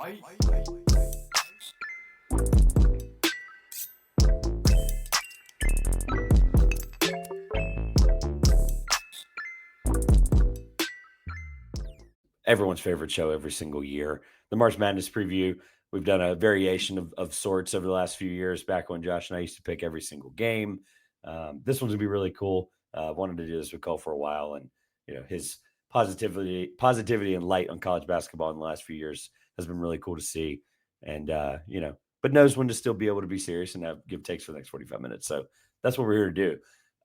Everyone's favorite show every single year, the March Madness preview. We've done a variation of sorts over the last few years, back when Josh and I used to pick every single game. This one's gonna be really cool. Wanted to do this with Cole for a while, and his positivity and light on college basketball in the last few years has been really cool to see. And but knows when to still be able to be serious and give takes for the next 45 minutes. So that's what we're here to do.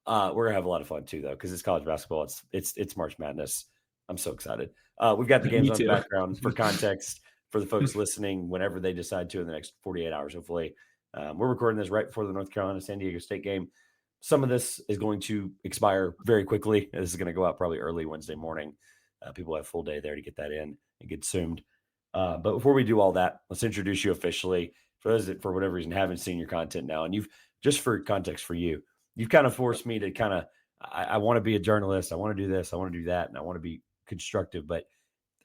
We're gonna have a lot of fun too, though, because it's college basketball. It's March Madness. I'm so excited. We've got the games on the background for context for the folks listening whenever they decide to in the next 48 hours, hopefully. We're recording this right before the North Carolina-San Diego State game. Some of this is going to expire very quickly. This is going to go out probably early Wednesday morning. People have a full day there to get that in and get consumed. But before we do all that, let's introduce you officially. For those that, for whatever reason, haven't seen your content now, and just for context for you've kind of forced me to kind of, I want to be a journalist. I want to do this. I want to do that. And I want to be constructive. But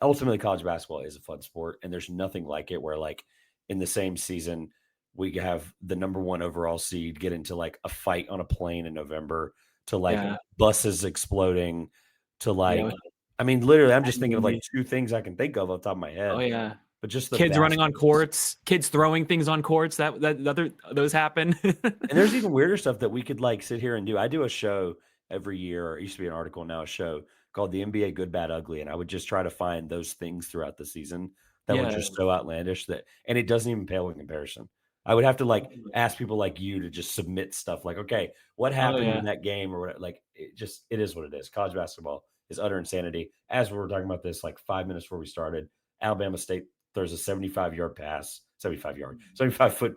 ultimately, college basketball is a fun sport. And there's nothing like it where, like, in the same season, we have the number one overall seed get into like a fight on a plane in November, to like buses exploding, to like, I mean, literally, I'm just thinking of like two things I can think of off the top of my head. Oh yeah. But just the kids running on courts, kids throwing things on courts, those happen. And there's even weirder stuff that we could like sit here and do. I do a show every year, or it used to be an article, now a show called the NBA Good, Bad, Ugly. And I would just try to find those things throughout the season that were just so outlandish and it doesn't even pale in comparison. I would have to like ask people like you to just submit stuff like, okay, what happened in that game, or what, like, it is what it is. College basketball is utter insanity. As we were talking about this like 5 minutes before we started, Alabama State throws a 75-foot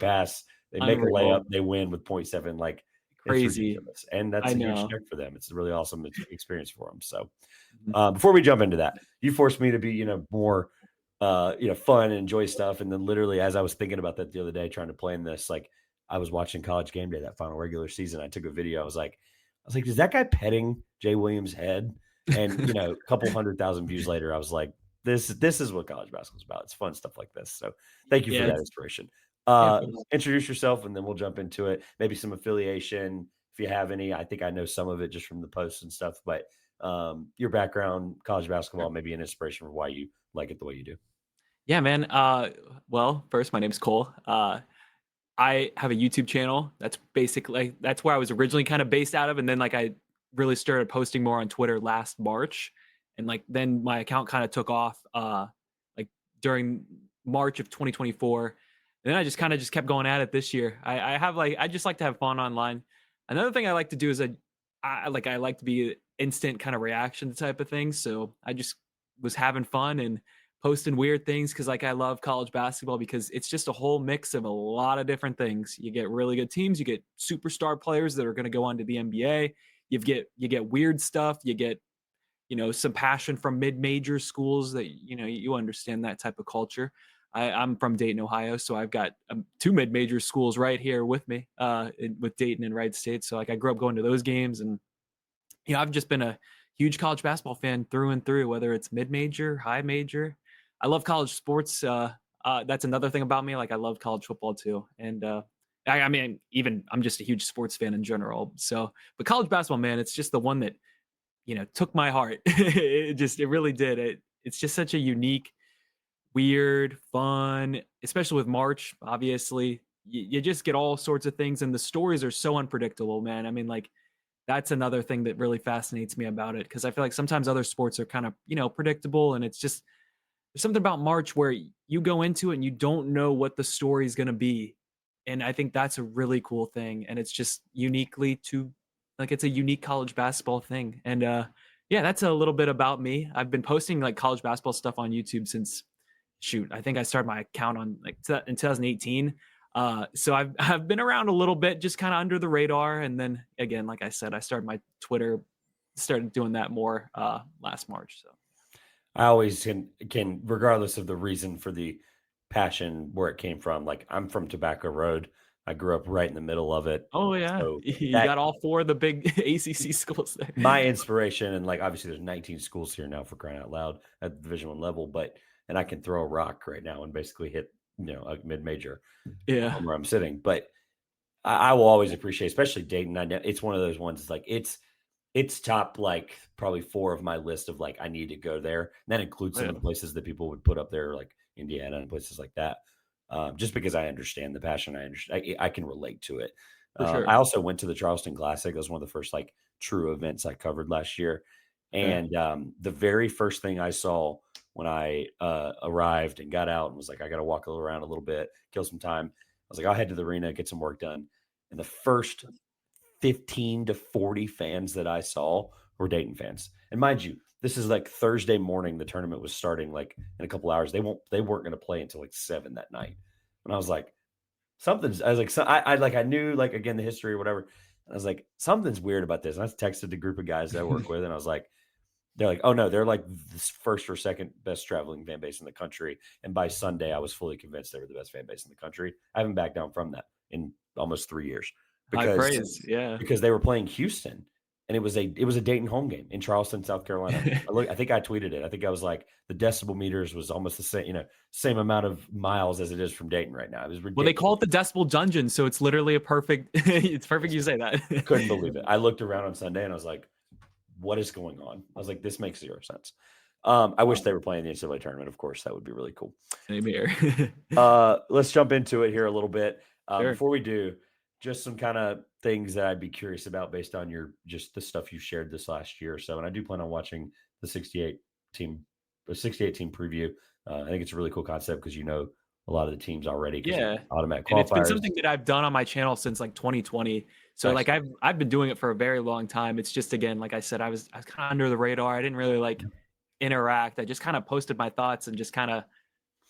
pass. They make a layup, they win with 0.7, like, crazy. And that's a huge check for them. It's a really awesome experience for them. So before we jump into that, you forced me to be, more fun and enjoy stuff. And then literally, as I was thinking about that the other day, trying to plan this, like, I was watching College Game Day, that final regular season. I took a video. I was like, is that guy petting Jay Williams' head? And, a couple 100,000 views later, I was like, this is what college basketball is about. It's fun stuff like this. So thank you for that inspiration. Introduce yourself, and then we'll jump into it. Maybe some affiliation, if you have any. I think I know some of it just from the posts and stuff, but your background, college basketball, maybe an inspiration for why you like it the way you do. Yeah, man. Well, first, my name's Cole. I have a YouTube channel. That's basically, that's where I was originally kind of based out of. And then like I really started posting more on Twitter last March. And like, then my account kind of took off like during March of 2024. And then I just kept going at it this year. I just like to have fun online. Another thing I like to do is I like to be an instant kind of reaction type of thing. So I just was having fun and posting weird things because like I love college basketball because it's just a whole mix of a lot of different things. You get really good teams, you get superstar players that are going to go on to the NBA. You get weird stuff, you get some passion from mid-major schools that you understand that type of culture. I'm from Dayton, Ohio, so I've got two mid-major schools right here with me, with Dayton and Wright State. So like I grew up going to those games, and I've just been a huge college basketball fan through and through, whether it's mid-major, high major. I love college sports. That's another thing about me. Like I love college football too. And I mean, even I'm just a huge sports fan in general. So, but college basketball, man, it's just the one that, took my heart. It really did. It's just such a unique, weird, fun, especially with March, obviously. You just get all sorts of things, and the stories are so unpredictable, man. I mean, like, that's another thing that really fascinates me about it, because I feel like sometimes other sports are kind of, predictable, and it's just, there's something about March where you go into it and you don't know what the story is going to be. And I think that's a really cool thing. And it's just it's a unique college basketball thing. And that's a little bit about me. I've been posting like college basketball stuff on YouTube since, I think I started my account on in 2018. So I've been around a little bit, just kind of under the radar. And then again, like I said, I started my Twitter, started doing that more last March. So I always can, regardless of the reason for the passion, where it came from. Like, I'm from Tobacco Road. I grew up right in the middle of it. Oh yeah. So you got all four of the big ACC schools there. My inspiration, and like, obviously there's 19 schools here now, for crying out loud, at the Division I level, but and I can throw a rock right now and basically hit, a mid-major Yeah. from where I'm sitting. But I will always appreciate, especially Dayton. I know it's one of those ones like it's top like probably 4 of my list of like I need to go there. And that includes some of the places that people would put up there, like Indiana and places like that. Just because I understand the passion, I can relate to it. For sure. I also went to the Charleston Classic. That was one of the first like true events I covered last year. And the very first thing I saw when I arrived and got out and was like, I got to walk around a little bit, kill some time. I was like, I'll head to the arena, get some work done. And the first 15 to 40 fans that I saw were Dayton fans. And mind you, this is like Thursday morning. The tournament was starting like in a couple hours. They weren't going to play until like 7 that night. And I was like, I knew like, again, the history or whatever. And I was like, something's weird about this. And I texted the group of guys that I work with and I was like, they're like, oh no, they're like the first or second best traveling fan base in the country. And by Sunday, I was fully convinced they were the best fan base in the country. I haven't backed down from that in almost 3 years High praise. Yeah. because they were playing Houston and it was a Dayton home game in Charleston, South Carolina. I think I tweeted it. I think I was like the decibel meters was almost the same amount of miles as it is from Dayton right now. It was ridiculous. Well, they call it the decibel dungeon, so it's literally a perfect. It's perfect you say that. Couldn't believe it. I looked around on Sunday and I was like, what is going on? I was like, this makes 0 sense. I wish they were playing the NCAA tournament. Of course, that would be really cool. Same here. Let's jump into it here a little bit. Sure. Before we do, just some kind of things that I'd be curious about based on just the stuff you shared this last year or so. And I do plan on watching the 68 team preview. I think it's a really cool concept because a lot of the teams already. Yeah, automatic qualifiers. And it's been something that I've done on my channel since like 2020. So Nice. like I've been doing it for a very long time. It's just, again, like I said, I was kind of under the radar. I didn't really like interact. I just kind of posted my thoughts and just kind of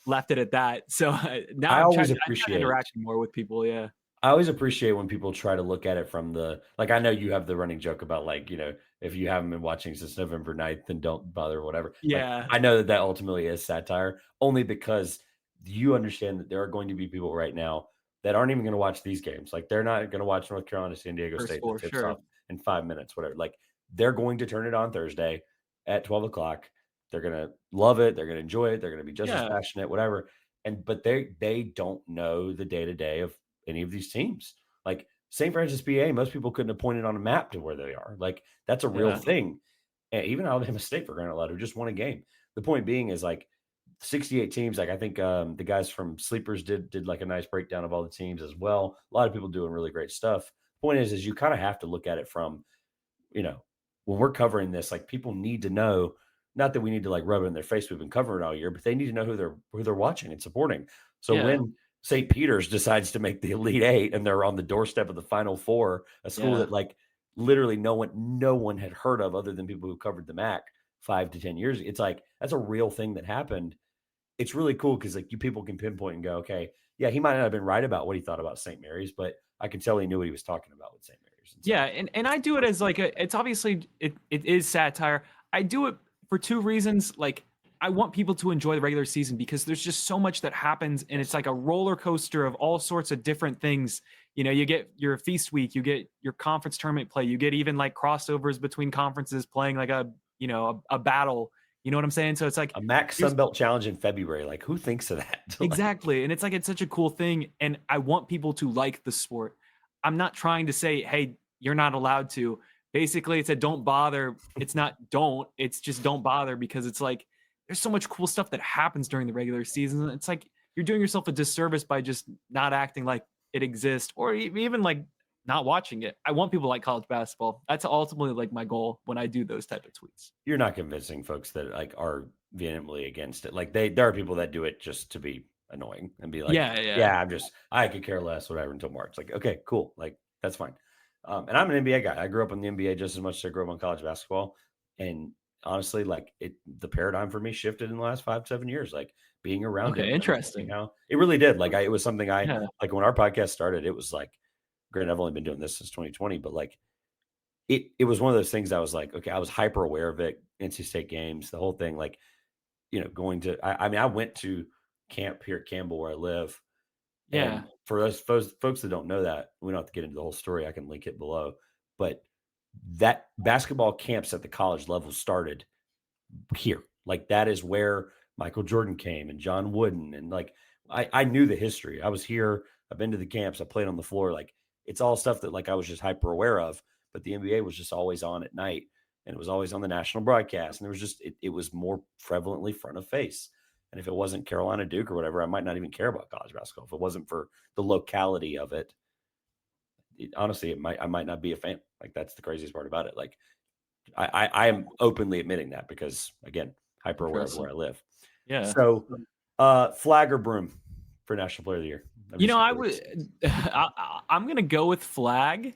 left it at that. So now I'm interacting more with people. Yeah. I always appreciate when people try to look at it from I know you have the running joke about like, if you haven't been watching since November 9th, then don't bother, whatever. Yeah. Like, I know that ultimately is satire only because you understand that there are going to be people right now that aren't even going to watch these games. Like they're not going to watch North Carolina, San Diego State that tips off in 5 minutes, whatever. Like they're going to turn it on Thursday at 12 o'clock. They're going to love it. They're going to enjoy it. They're going to be just as passionate, whatever. But they don't know the day-to-day of any of these teams. Like St. Francis BA, most people couldn't have pointed on a map to where they are. Like that's a real thing. And even Alabama State, for crying out loud, who just won a game. The point being is like 68 teams. Like I think the guys from Sleepers did like a nice breakdown of all the teams as well. A lot of people doing really great stuff. Point is you kind of have to look at it from, when we're covering this, like people need to know, not that we need to like rub it in their face. We've been covering it all year, but they need to know who they're watching and supporting. So when St. Peter's decides to make the Elite Eight and they're on the doorstep of the Final Four, a school that like literally no one had heard of other than people who covered the MAC 5 to 10 years. It's like, that's a real thing that happened. It's really cool because like people can pinpoint and go, okay, yeah, he might not have been right about what he thought about St. Mary's, but I can tell he knew what he was talking about with St. Mary's. And I do it as like it's obviously it is satire. I do it for 2 reasons. Like I want people to enjoy the regular season because there's just so much that happens and it's like a roller coaster of all sorts of different things. You get your feast week, you get your conference tournament play, you get even like crossovers between conferences playing like a battle. You know what I'm saying? So it's like a MAC Sunbelt Challenge in February. Like who thinks of that? Exactly. And it's like, it's such a cool thing. And I want people to like the sport. I'm not trying to say, hey, you're not allowed to. Basically, it's a don't bother. It's not don't. It's just don't bother because it's like, there's so much cool stuff that happens during the regular season. It's like you're doing yourself a disservice by just not acting like it exists or even like not watching it. I want people to like college basketball. That's ultimately like my goal when I do those type of tweets. You're not convincing folks that like are vehemently against it. Like there are people that do it just to be annoying and be like, I could care less, whatever, until March. Like, okay, cool. Like that's fine. And I'm an NBA guy. I grew up in the NBA just as much as I grew up on college basketball. And honestly, like the paradigm for me shifted in the last 5-7 years, like being around it. Interesting. It really did. Like it was something like when our podcast started, it was like, granted, I've only been doing this since 2020, but like it was one of those things I was like, okay, I was hyper aware of it. NC State games, the whole thing, like, going to, I went to camp here at Campbell where I live. Yeah. And for us folks that don't know that, we don't have to get into the whole story. I can link it below, but that basketball camps at the college level started here. Like that is where Michael Jordan came and John Wooden. And like, I knew the history. I was here. I've been to the camps. I played on the floor. Like, it's all stuff that like I was just hyper aware of, but the NBA was just always on at night and it was always on the national broadcast. And there was just, it was more prevalently front of face. And if it wasn't Carolina, Duke, or whatever, I might not even care about college basketball. If it wasn't for the locality of it, honestly, I might not be a fan. Like, that's the craziest part about it. Like, I am openly admitting that because, again, hyper aware of where I live. Yeah. So, flag or broom for National Player of the Year? I'm gonna go with flag.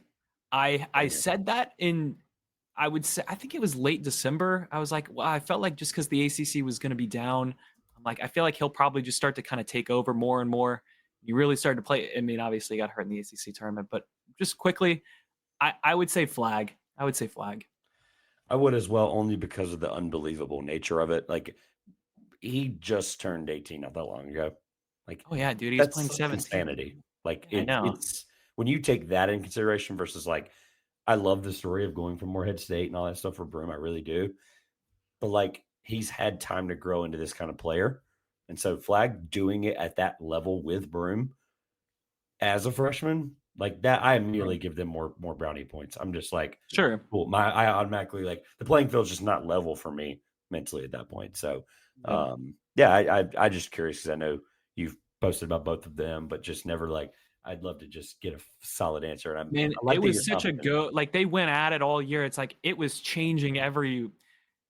I said that I would say, I think it was late December. I was like, well, I felt like just because the ACC was going to be down, I'm like, I feel like he'll probably just start to kind of take over more and more. You really started to play. I mean, obviously, he got hurt in the ACC tournament, but just quickly, I would say flag. I would say flag. I would as well, only because of the unbelievable nature of it. Like, he just turned 18 not that long ago. Like, oh yeah, dude, he's playing 17. Insanity. Like, I know. It's when you take that in consideration versus like, I love the story of going from Morehead State and all that stuff for Broom. I really do. But like, he's had time to grow into this kind of player. And so Flag doing it at that level with Broom as a freshman, like that, I immediately give them more brownie points. I'm just like, sure. Cool. I automatically, like, the playing field's just not level for me mentally at that point. So yeah, I just curious because I know you've posted about both of them, but just never like, I'd love to just get a solid answer. And Man, like it was such a go. Like, they went at it all year. It's like it was changing every,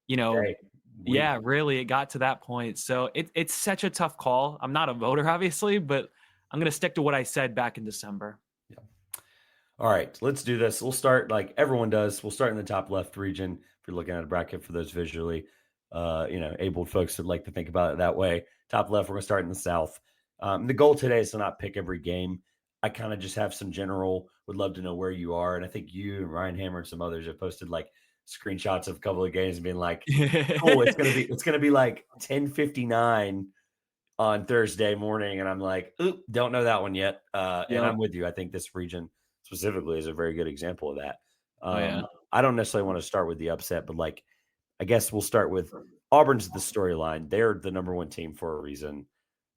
yeah, really, it got to that point. So it's such a tough call. I'm not a voter, obviously, but I'm gonna stick to what I said back in December. Yeah. All right, let's do this. We'll start like everyone does. We'll start in the top left region. If you're looking at a bracket for those visually, able folks that like to think about it that way. Top left, we're gonna start in the South. The goal today is to not pick every game. I kind of just have some general, would love to know where you are. And I think you and Ryan Hammer and some others have posted like screenshots of a couple of games and being like, cool, it's gonna be like 10:59 on Thursday morning. And I'm like, oop, don't know that one yet. And I'm with you. I think this region specifically is a very good example of that. I don't necessarily want to start with the upset, but like, I guess we'll start with Auburn's the storyline. They're the number one team for a reason.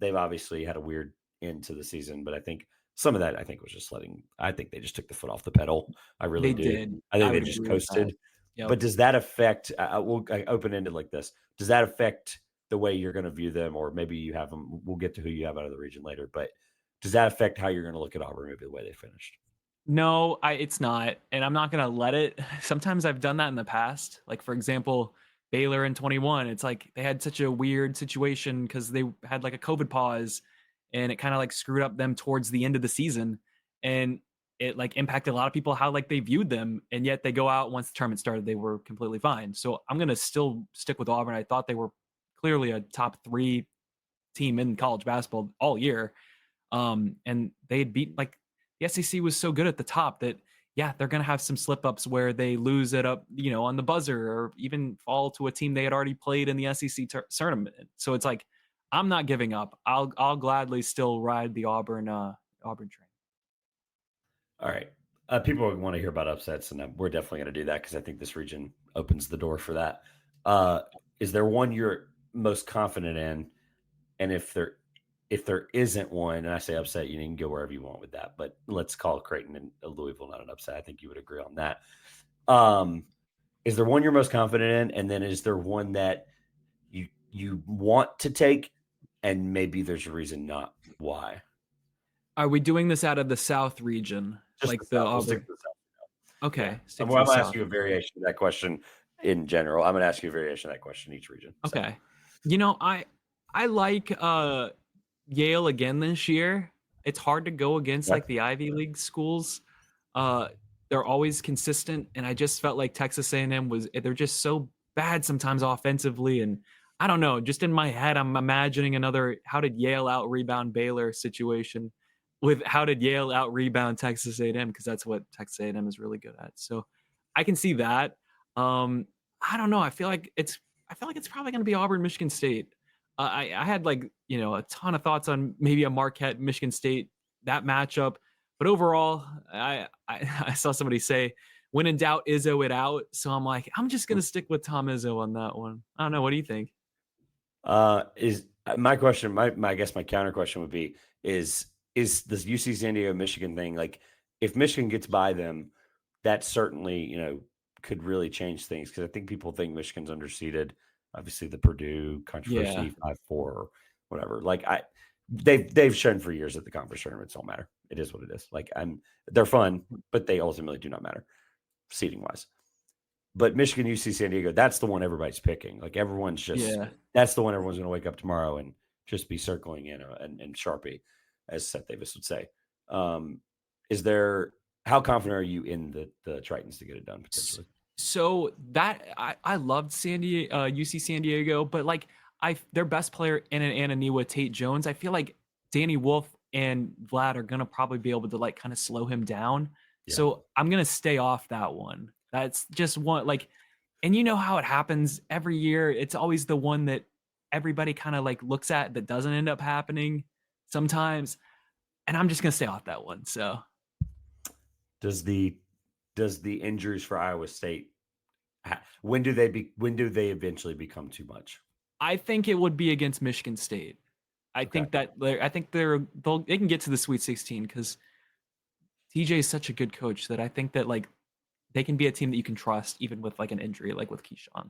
They've obviously had a weird end to the season, but I think some of that, was just I think they just took the foot off the pedal. I really did. I think they just coasted. Yep. But does that affect, we'll open-ended like this, does that affect the way you're going to view them, or maybe you have them, we'll get to who you have out of the region later, but does that affect how you're going to look at Auburn, maybe the way they finished? No, it's not. And I'm not going to let it. Sometimes I've done that in the past. Like, for example, Baylor in 21, it's like they had such a weird situation because they had like a COVID pause and it kind of like screwed up them towards the end of the season. And it like impacted a lot of people how like they viewed them. And yet they go out once the tournament started, they were completely fine. So I'm going to still stick with Auburn. I thought they were clearly a top 3 team in college basketball all year. And they had beat, like, the SEC was so good at the top that, yeah, they're going to have some slip ups where they lose it up, on the buzzer, or even fall to a team they had already played in the SEC tournament. So it's like, I'm not giving up. I'll gladly still ride the Auburn train. All right. People want to hear about upsets, and we're definitely going to do that because I think this region opens the door for that. Is there one you're most confident in? And if there isn't one, and I say upset, you can go wherever you want with that, but let's call Creighton and Louisville not an upset. I think you would agree on that. Is there one you're most confident in? And then is there one that you want to take, and maybe there's a reason not why? Are we doing this out of the South region? Just like the Auburn? Okay. Yeah. I'm going to ask you a variation of that question in general. I'm going to ask you a variation of that question each region. Okay. So. I like Yale again this year. It's hard to go against like the Ivy League schools. They're always consistent, and I just felt like Texas A&M they're just so bad sometimes offensively, and I don't know, just in my head I'm imagining another how did Yale out rebound Baylor situation with how did Yale out rebound Texas A&M, because that's what Texas A&M is really good at. So I can see that. I don't know. I feel like it's probably going to be Auburn, Michigan State. I had like, a ton of thoughts on maybe a Marquette, Michigan State, that matchup. But overall, I saw somebody say, when in doubt, Izzo it out. So I'm like, I'm just going to stick with Tom Izzo on that one. I don't know. What do you think? Is my question? I guess my counter question would be: is this UC San Diego Michigan thing, like, if Michigan gets by them, that certainly could really change things, because I think people think Michigan's underseeded. Obviously, the Purdue Yeah. controversy, 5-4, or whatever. Like, they've shown for years that the conference tournaments don't matter. It is what it is. Like, they're fun, but they ultimately do not matter seating wise. But Michigan, UC San Diego, that's the one everybody's picking. Like, everyone's just Yeah. that's the one everyone's going to wake up tomorrow and just be circling in and Sharpie, as Seth Davis would say. Is there How confident are you in the Tritons to get it done potentially? So that I loved San Diego, UC San Diego, but like their best player in an Ananiwa, Tate Jones. I feel like Danny Wolf and Vlad are gonna probably be able to like kind of slow him down. Yeah. So I'm gonna stay off that one. That's just one like, and you know how it happens every year. It's always the one that everybody kind of like looks at that doesn't end up happening sometimes. And I'm just gonna stay off that one. So Does the injuries for Iowa State, when do they eventually become too much? I think it would be against Michigan State. I Okay. think that they can get to the Sweet 16 because TJ is such a good coach that I think that like they can be a team that you can trust even with like an injury like with Keyshawn.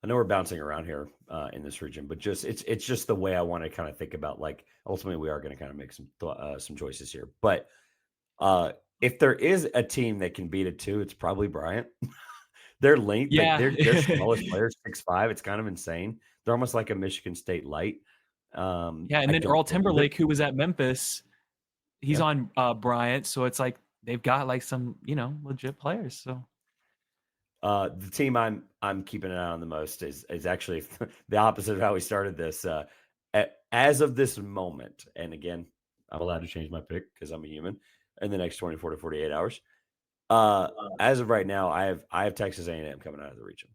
I know we're bouncing around here in this region, but it's just the way I want to kind of think about, like, ultimately we are going to kind of make some choices here. But if there is a team that can beat it too, it's probably Bryant. Their length, like, Yeah. their smallest player, 6'5". It's kind of insane. They're almost like a Michigan State light. Yeah, and I then don't Earl believe it. Timberlake, who was at Memphis, he's Yeah. on Bryant, so it's like they've got like some legit players. So The team I'm keeping an eye on the most is actually the opposite of how we started this. As of this moment, and again, I'm allowed to change my pick because I'm a human, in the next 24 to 48 hours. As of right now, I have Texas A&M coming out of the region.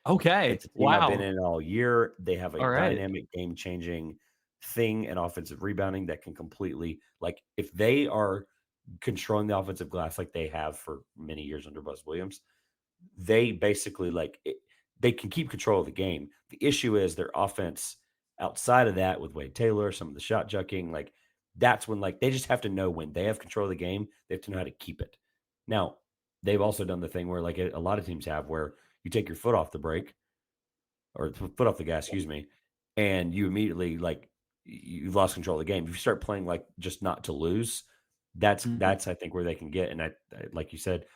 okay, It's a team I've been wow, in all year. They have a all right, dynamic, game-changing thing and offensive rebounding that can completely, like, if they are controlling the offensive glass like they have for many years under Buzz Williams, they basically, like, they can keep control of the game. The issue is their offense outside of that, with Wade Taylor, some of the shot jucking, like, that's when, like, they just have to know when they have control of the game, they have to know how to keep it. Now, they've also done the thing where, like, a lot of teams have, where you take your foot off the brake, or foot off the gas, excuse me, and you immediately, like, you've lost control of the game. If you start playing like just not to lose, Mhm. that's I think where they can get. And like you said,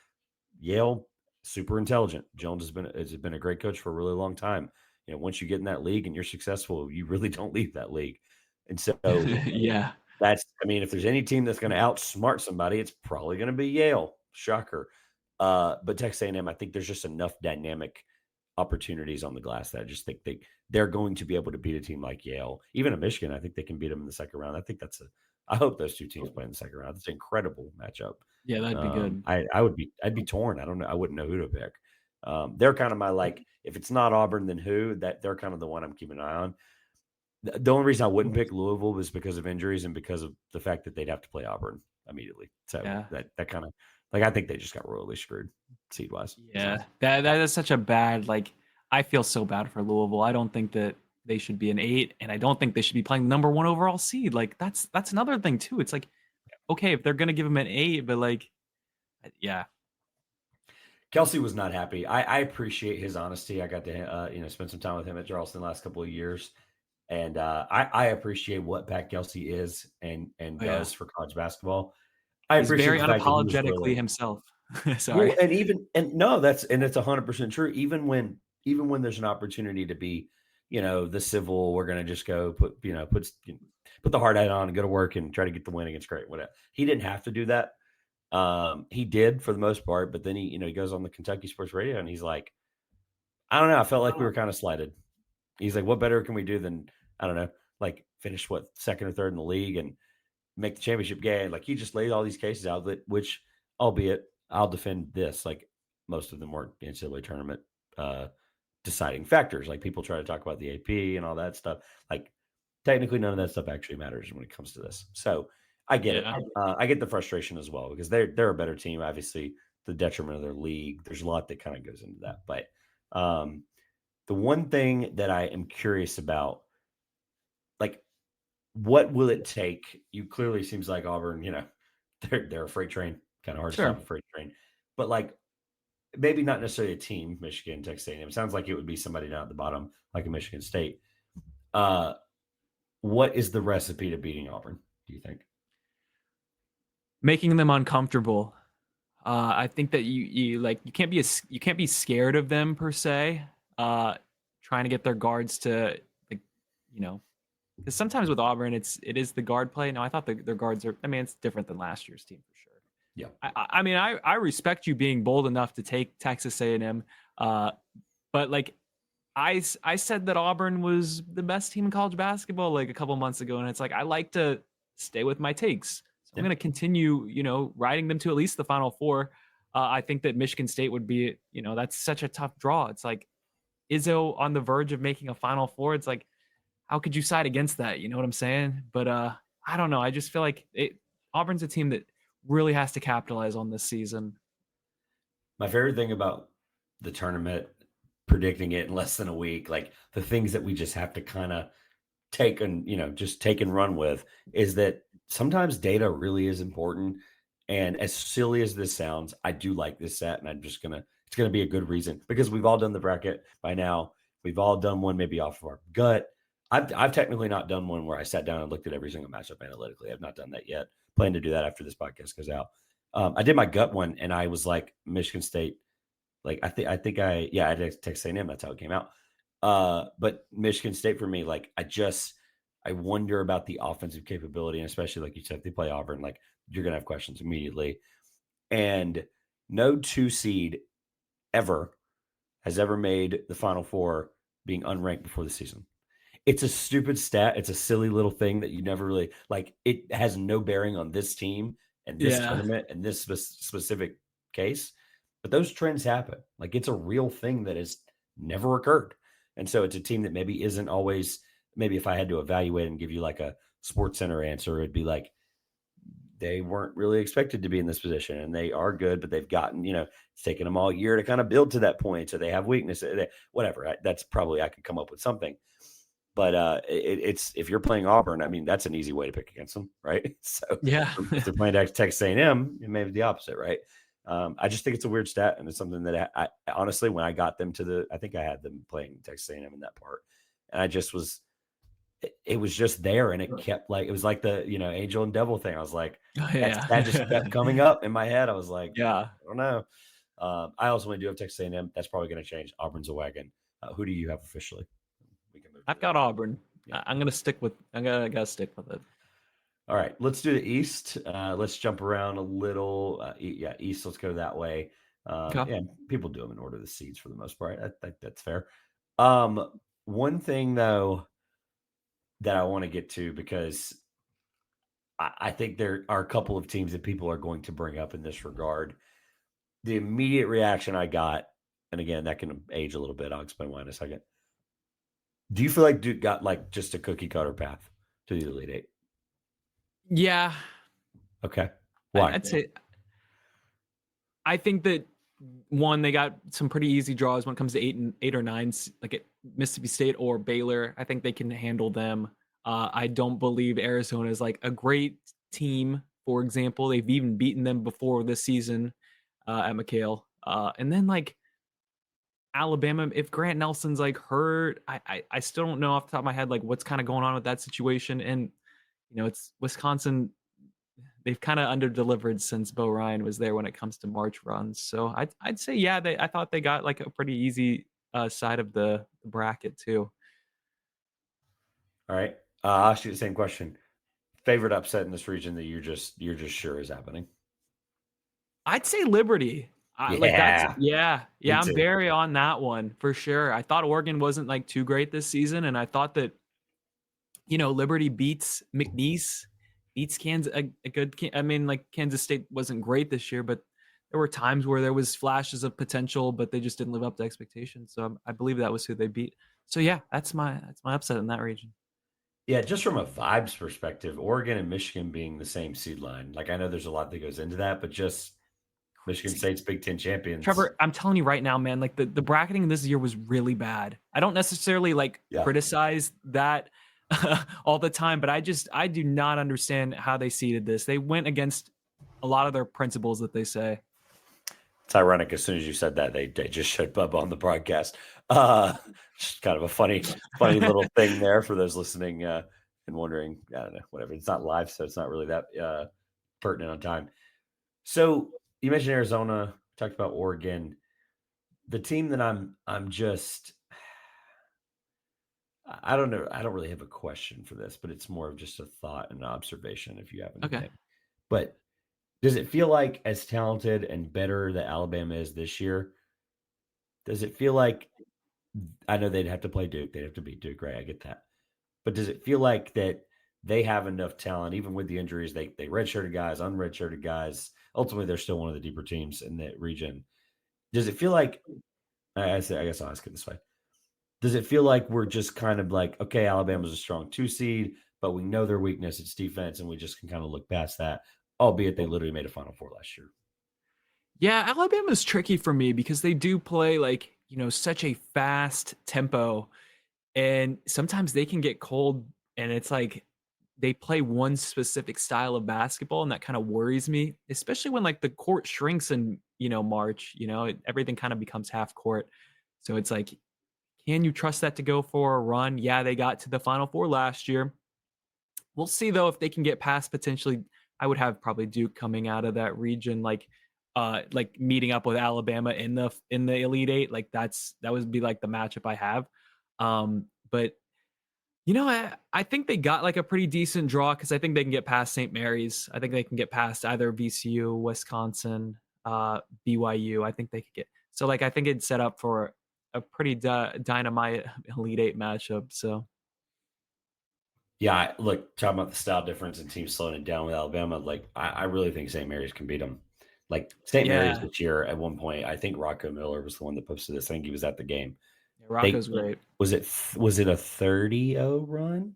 Yale, super intelligent. Jones has been a great coach for a really long time. Once you get in that league and you're successful, you really don't leave that league. And so yeah, I mean, if there's any team that's going to outsmart somebody, it's probably going to be Yale. Shocker. But Texas A&M, I think there's just enough dynamic opportunities on the glass that I just think they're going to be able to beat a team like Yale. Even a Michigan, I think they can beat them in the second round. I hope those two teams play in the second round. It's an incredible matchup. yeah, that'd be good. I'd be torn. I don't know. I wouldn't know who to pick. They're kind of my, like, if it's not Auburn, then who? That they're kind of the one I'm keeping an eye on. The only reason I wouldn't pick Louisville was because of injuries and because of the fact that they'd have to play Auburn immediately. So Yeah, that kind of, like, I think they just got royally screwed seed wise. yeah, that is such a bad like. I feel so bad for Louisville. I don't think that they should be an 8, and I don't think they should be playing number 1 overall seed. Like that's another thing too. It's like okay if they're gonna give him an 8, but like yeah, Kelsey was not happy. I appreciate his honesty. I got to spend some time with him at Charleston the last couple of years, and I appreciate what Pat Kelsey is and oh yeah, does for college basketball. I he's appreciate very the fact that he was unapologetically willing. himself. Well, Sorry. and no, it's 100% true. Even when there's an opportunity to be, the civil, we're gonna just go put the hard hat on and go to work and try to get the win against great whatever. He didn't have to do that. He did for the most part, but then he goes on the Kentucky Sports Radio and he's like, I don't know, I felt like we were kind of slighted. He's like, what better can we do than, I don't know, like, finish second or third in the league and make the championship game? Like, he just laid all these cases out, which, albeit, I'll defend this, like, most of them weren't NCAA tournament deciding factors. Like, people try to talk about the AP and all that stuff. Like, technically none of that stuff actually matters when it comes to this. So I get it. Yeah. I get the frustration as well, because they're a better team. Obviously, the detriment of their league. There's a lot that kind of goes into that, but The one thing that I am curious about, like, what will it take? You clearly seems like Auburn, they're a freight train, kind of hard to Sure. stop a freight train. But like maybe not necessarily a team, Michigan, Texas A&M. It sounds like it would be somebody down at the bottom, like a Michigan State. What is the recipe to beating Auburn, do you think? Making them uncomfortable. I think that you can't be scared of them per se. Trying to get their guards to, like, because sometimes with Auburn it is the guard play. Now I thought their guards are. I mean, it's different than last year's team for sure. Yeah. I mean, I respect you being bold enough to take Texas A&M, but like I said that Auburn was the best team in college basketball like a couple months ago, and it's like I like to stay with my takes. So I'm going to continue, riding them to at least the Final Four. I think that Michigan State would be, that's such a tough draw. It's like Izzo on the verge of making a Final Four. It's like, how could you side against that? You know what I'm saying? But I don't know. I just feel like Auburn's a team that really has to capitalize on this season. My favorite thing about the tournament, predicting it in less than a week, like the things that we just have to kind of take and, just take and run with, is that sometimes data really is important. And as silly as this sounds, I do like this set, and it's going to be a good reason because we've all done the bracket by now. We've all done one maybe off of our gut. I've technically not done one where I sat down and looked at every single matchup analytically. I've not done that yet. Plan to do that after this podcast goes out. I did my gut one, and I was like Michigan State. Like I did Texas A&M. That's how it came out. But Michigan State for me, like I wonder about the offensive capability, and especially like you said, if they play Auburn, like you're gonna have questions immediately. And no 2 seed ever has ever made the Final Four being unranked before the season. It's a stupid stat. It's a silly little thing that you never really like. It has no bearing on this team and this tournament and this specific case, but those trends happen. Like it's a real thing that has never occurred. And so it's a team that maybe isn't always, maybe if I had to evaluate and give you like a Sports Center answer, it'd be like, they weren't really expected to be in this position, and they are good, but they've gotten, it's taken them all year to kind of build to that point. So they have weaknesses, whatever. That's probably, I could come up with something. But it's if you're playing Auburn, I mean, that's an easy way to pick against them, right? So Yeah. if they're playing Texas A&M, it may be the opposite, right? I just think it's a weird stat, and it's something that I honestly, when I got them to I think I had them playing Texas A&M in that part, and I just was, it was just there, and it kept like, it was like the angel and devil thing. I was like, that just kept coming up in my head. I was like, yeah, I don't know. I also do have Texas A&M. That's probably going to change. Auburn's a wagon. Who do you have officially? We can move. I've got Auburn. Yeah. I'm gonna stick with. I gotta stick with it. All right, let's do the East. Let's jump around a little. East. Let's go that way. Yeah, people do them in order of the seeds for the most part. I think that's fair. One thing though that I want to get to, because I think there are a couple of teams that people are going to bring up in this regard. The immediate reaction I got, and again, that can age a little bit. I'll explain why in a second. Do you feel like Duke got like just a cookie cutter path to the Elite Eight? Yeah. Okay. Why? I'd say, I think that one, they got some pretty easy draws when it comes to 8 or 9, like at Mississippi State or Baylor. I think they can handle them. I don't believe Arizona is like a great team. For example, they've even beaten them before this season at McHale. And then like Alabama, if Grant Nelson's like hurt, I still don't know off the top of my head like what's kind of going on with that situation. And it's Wisconsin. They've kind of underdelivered since Bo Ryan was there when it comes to March runs. So I'd say I thought they got like a pretty easy side of the bracket too. All right, I'll ask you the same question. Favorite upset in this region that you're just sure is happening? I'd say Liberty. I'm very on that one for sure. I thought Oregon wasn't like too great this season, and I thought that Liberty beats McNeese, beats Kansas a good. I mean, like Kansas State wasn't great this year, but there were times where there was flashes of potential, but they just didn't live up to expectations. So I believe that was who they beat. So yeah, that's my upset in that region. Yeah, just from a vibes perspective, Oregon and Michigan being the same seed line. Like I know there's a lot that goes into that, but just Michigan State's Big Ten champions. Trevor, I'm telling you right now, man, like the bracketing this year was really bad. I don't necessarily criticize that all the time, but I do not understand how they seeded this. They went against a lot of their principles that they say. It's ironic. As soon as you said that, they just showed Bubba on the broadcast. Just kind of a funny little thing there for those listening and wondering. I don't know, whatever. It's not live, so it's not really that pertinent on time. So you mentioned Arizona. Talked about Oregon. The team that I'm just. I don't know. I don't really have a question for this, but it's more of just a thought and an observation. If you have anything, Okay. but does it feel like as talented and better that Alabama is this year? Does it feel like I know they'd have to play Duke, they'd have to beat Duke, right? I get that. But does it feel like that they have enough talent, even with the injuries, they redshirted guys, unredshirted guys. Ultimately, they're still one of the deeper teams in the region. Does it feel like I guess I'll ask it this way. Does it feel like we're just kind of like, okay, Alabama's a strong 2 seed, but we know their weakness, it's defense, and we just can kind of look past that, albeit they literally made a Final Four last year? Yeah, Alabama's tricky for me because they do play such a fast tempo, and sometimes they can get cold, and it's like they play one specific style of basketball, and that kind of worries me, especially when the court shrinks in March. Everything kind of becomes half court, so it's like, can you trust that to go for a run? Yeah, they got to the Final Four last year. We'll see though if they can get past potentially. I would have probably Duke coming out of that region, meeting up with Alabama in the Elite Eight. That would be the matchup I have. But I think they got a pretty decent draw because I think they can get past St. Mary's. I think they can get past either VCU, Wisconsin, BYU. I think they could get I think it's set up for a pretty dynamite Elite Eight matchup. So. Yeah, look, talking about the style difference and teams slowing it down with Alabama, I really think St. Mary's can beat them. St. Mary's this year at one point, I think Rocco Miller was the one that posted this. I think he was at the game. Yeah, Rocco's great. Was it a 30-0 run?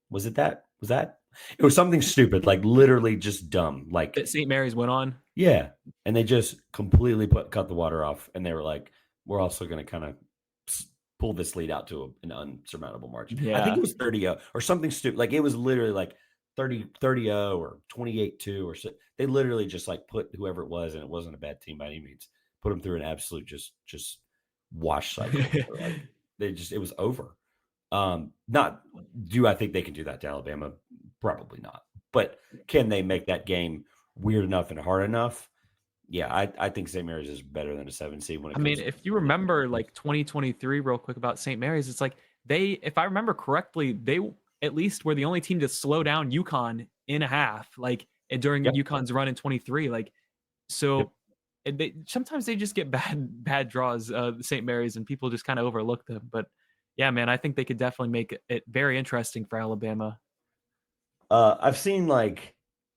Was it that? It was something stupid, literally just dumb. That St. Mary's went on? Yeah, and they just completely cut the water off, and they were like, we're also going to kind of pull this lead out to an unsurmountable margin. Yeah. I think it was 30-0 or something stupid. It was literally 30-0 or 28-2 or so. They literally just put whoever it was, and it wasn't a bad team by any means, put them through an absolute just wash cycle. It was over. Not do I think they can do that to Alabama? Probably not. But can they make that game weird enough and hard enough? Yeah, I think St. Mary's is better than a 7 seed. If you remember 2023 real quick about St. Mary's, it's if I remember correctly, they at least were the only team to slow down UConn in a half, during UConn's run in 23. Sometimes they just get bad draws, St. Mary's, and people just kind of overlook them. But yeah, man, I think they could definitely make it very interesting for Alabama. I've seen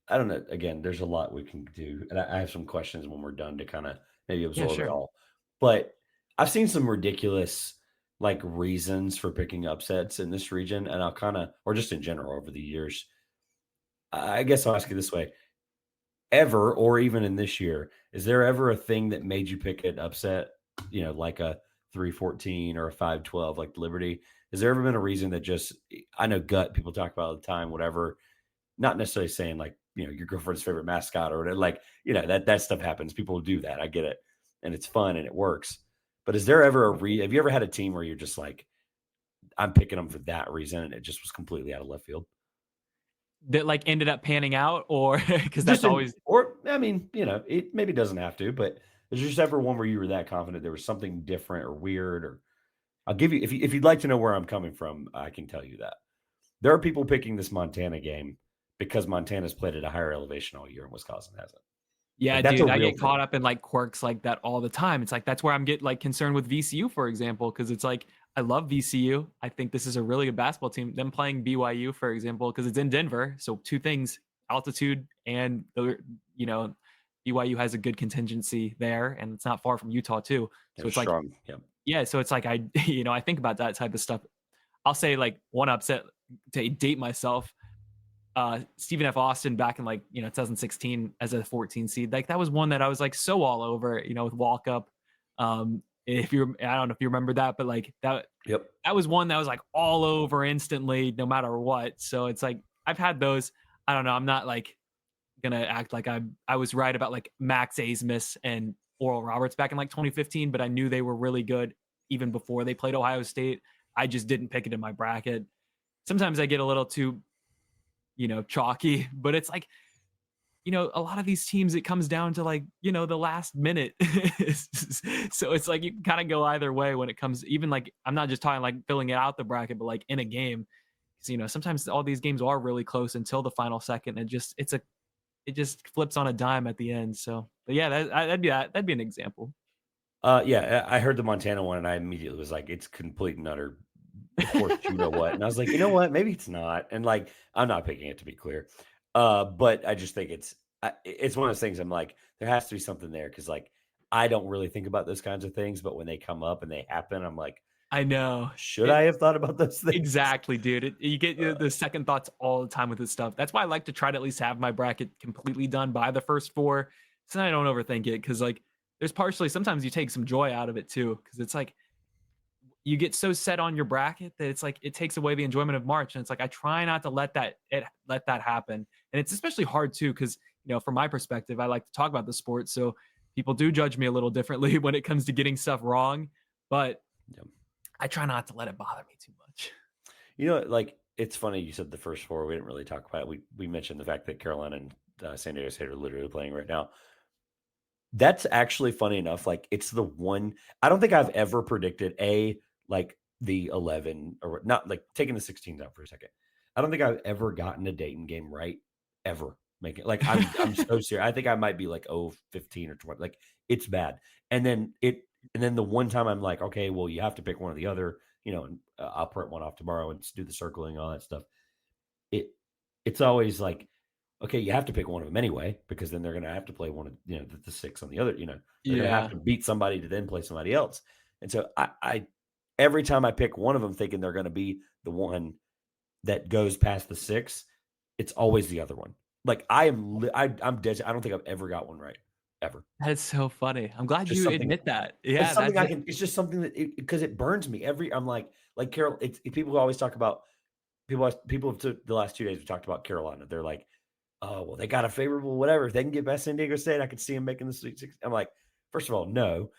I don't know. Again, there's a lot we can do, and I have some questions when we're done to kind of maybe absorb it all. But I've seen some ridiculous reasons for picking upsets in this region, and I'll or just in general over the years. I guess I'll ask you this way: ever, or even in this year, is there ever a thing that made you pick an upset? Like a 3-14 or a 5-12, like Liberty. Has there ever been a reason that I know gut people talk about all the time, whatever. Not necessarily saying your girlfriend's favorite mascot or whatever, that stuff happens. People do that. I get it. And it's fun and it works. But is there ever have you ever had a team where you're just I'm picking them for that reason and it just was completely out of left field? That ended up panning out, or because that's always, it maybe doesn't have to, but is there just ever one where you were that confident there was something different or weird? Or I'll give you, if you'd like to know where I'm coming from, I can tell you that there are people picking this Montana game because Montana's played at a higher elevation all year and Wisconsin hasn't. Yeah, dude, I get caught up in quirks like that all the time. It's that's where I'm concerned with VCU, for example, because it's I love VCU. I think this is a really good basketball team. Them playing BYU, for example, because it's in Denver. So two things, altitude and, BYU has a good contingency there, and it's not far from Utah too. So it's strong. Yeah. So it's I think about that type of stuff. I'll say one upset to date myself. Stephen F. Austin back in 2016 as a 14 seed. Like that was one that I was like so all over, with walk up. If you, I don't know if you remember that, but like that Yep. that was one that was like all over instantly, no matter what. So it's like I've had those. I don't know. I'm not like gonna act like I was right about like Max Asmus and Oral Roberts back in like 2015, but I knew they were really good even before they played Ohio State. I just didn't pick it in my bracket. Sometimes I get a little too, chalky, but it's like, a lot of these teams, it comes down to like, the last minute. So it's like you can kind of go either way when it comes, even like, I'm not just talking like filling it out the bracket, but like in a game. So, sometimes all these games are really close until the final second. And it just flips on a dime at the end. So, but yeah, that'd be an example. Yeah, I heard the Montana one, and I immediately was like, "It's complete and utter horse you know what?" And I was like, "You know what? Maybe it's not." And like, I'm not picking it to be clear, but I just think it's one of those things. I'm like, there has to be something there because like I don't really think about those kinds of things, but when they come up and they happen, I'm like, I know. should I have thought about those things? Exactly, dude. You get the second thoughts all the time with this stuff. That's why I like to try to at least have my bracket completely done by the first four, so I don't overthink it. Because like, there's partially sometimes you take some joy out of it too. Because it's like you get so set on your bracket that it's like it takes away the enjoyment of March. And it's like I try not to let that happen. And it's especially hard too, because from my perspective, I like to talk about the sport, so people do judge me a little differently when it comes to getting stuff wrong. But Yep. I try not to let it bother me too much. Like it's funny you said the first four. We didn't really talk about it. We mentioned the fact that Carolina and San Diego State are literally playing right now. That's actually funny enough. Like it's the one I don't think I've ever predicted like the 11 or not like taking the 16s out for a second. I don't think I've ever gotten a Dayton game right ever. Make it like I'm so serious. I think I might be like 15 or 20. Like it's bad. And then the one time I'm like, okay, well, you have to pick one or the other, and I'll print one off tomorrow and do the circling and all that stuff. It's always like, okay, you have to pick one of them anyway, because then they're going to have to play one of, the six on the other, they're going to have to beat somebody to then play somebody else. And so I every time I pick one of them thinking they're going to be the one that goes past the six, it's always the other one. Like I'm dead. I don't think I've ever got one right ever. That's so funny. I'm glad Just you something admit that. It's Yeah, something I can. It's just something that because it burns me I'm like Carol. People always talk about people to the last 2 days we talked about Carolina. They're like, oh well, they got a favorable whatever. If they can get past San Diego State, I could see them making the Sweet 16. I'm like, first of all, no.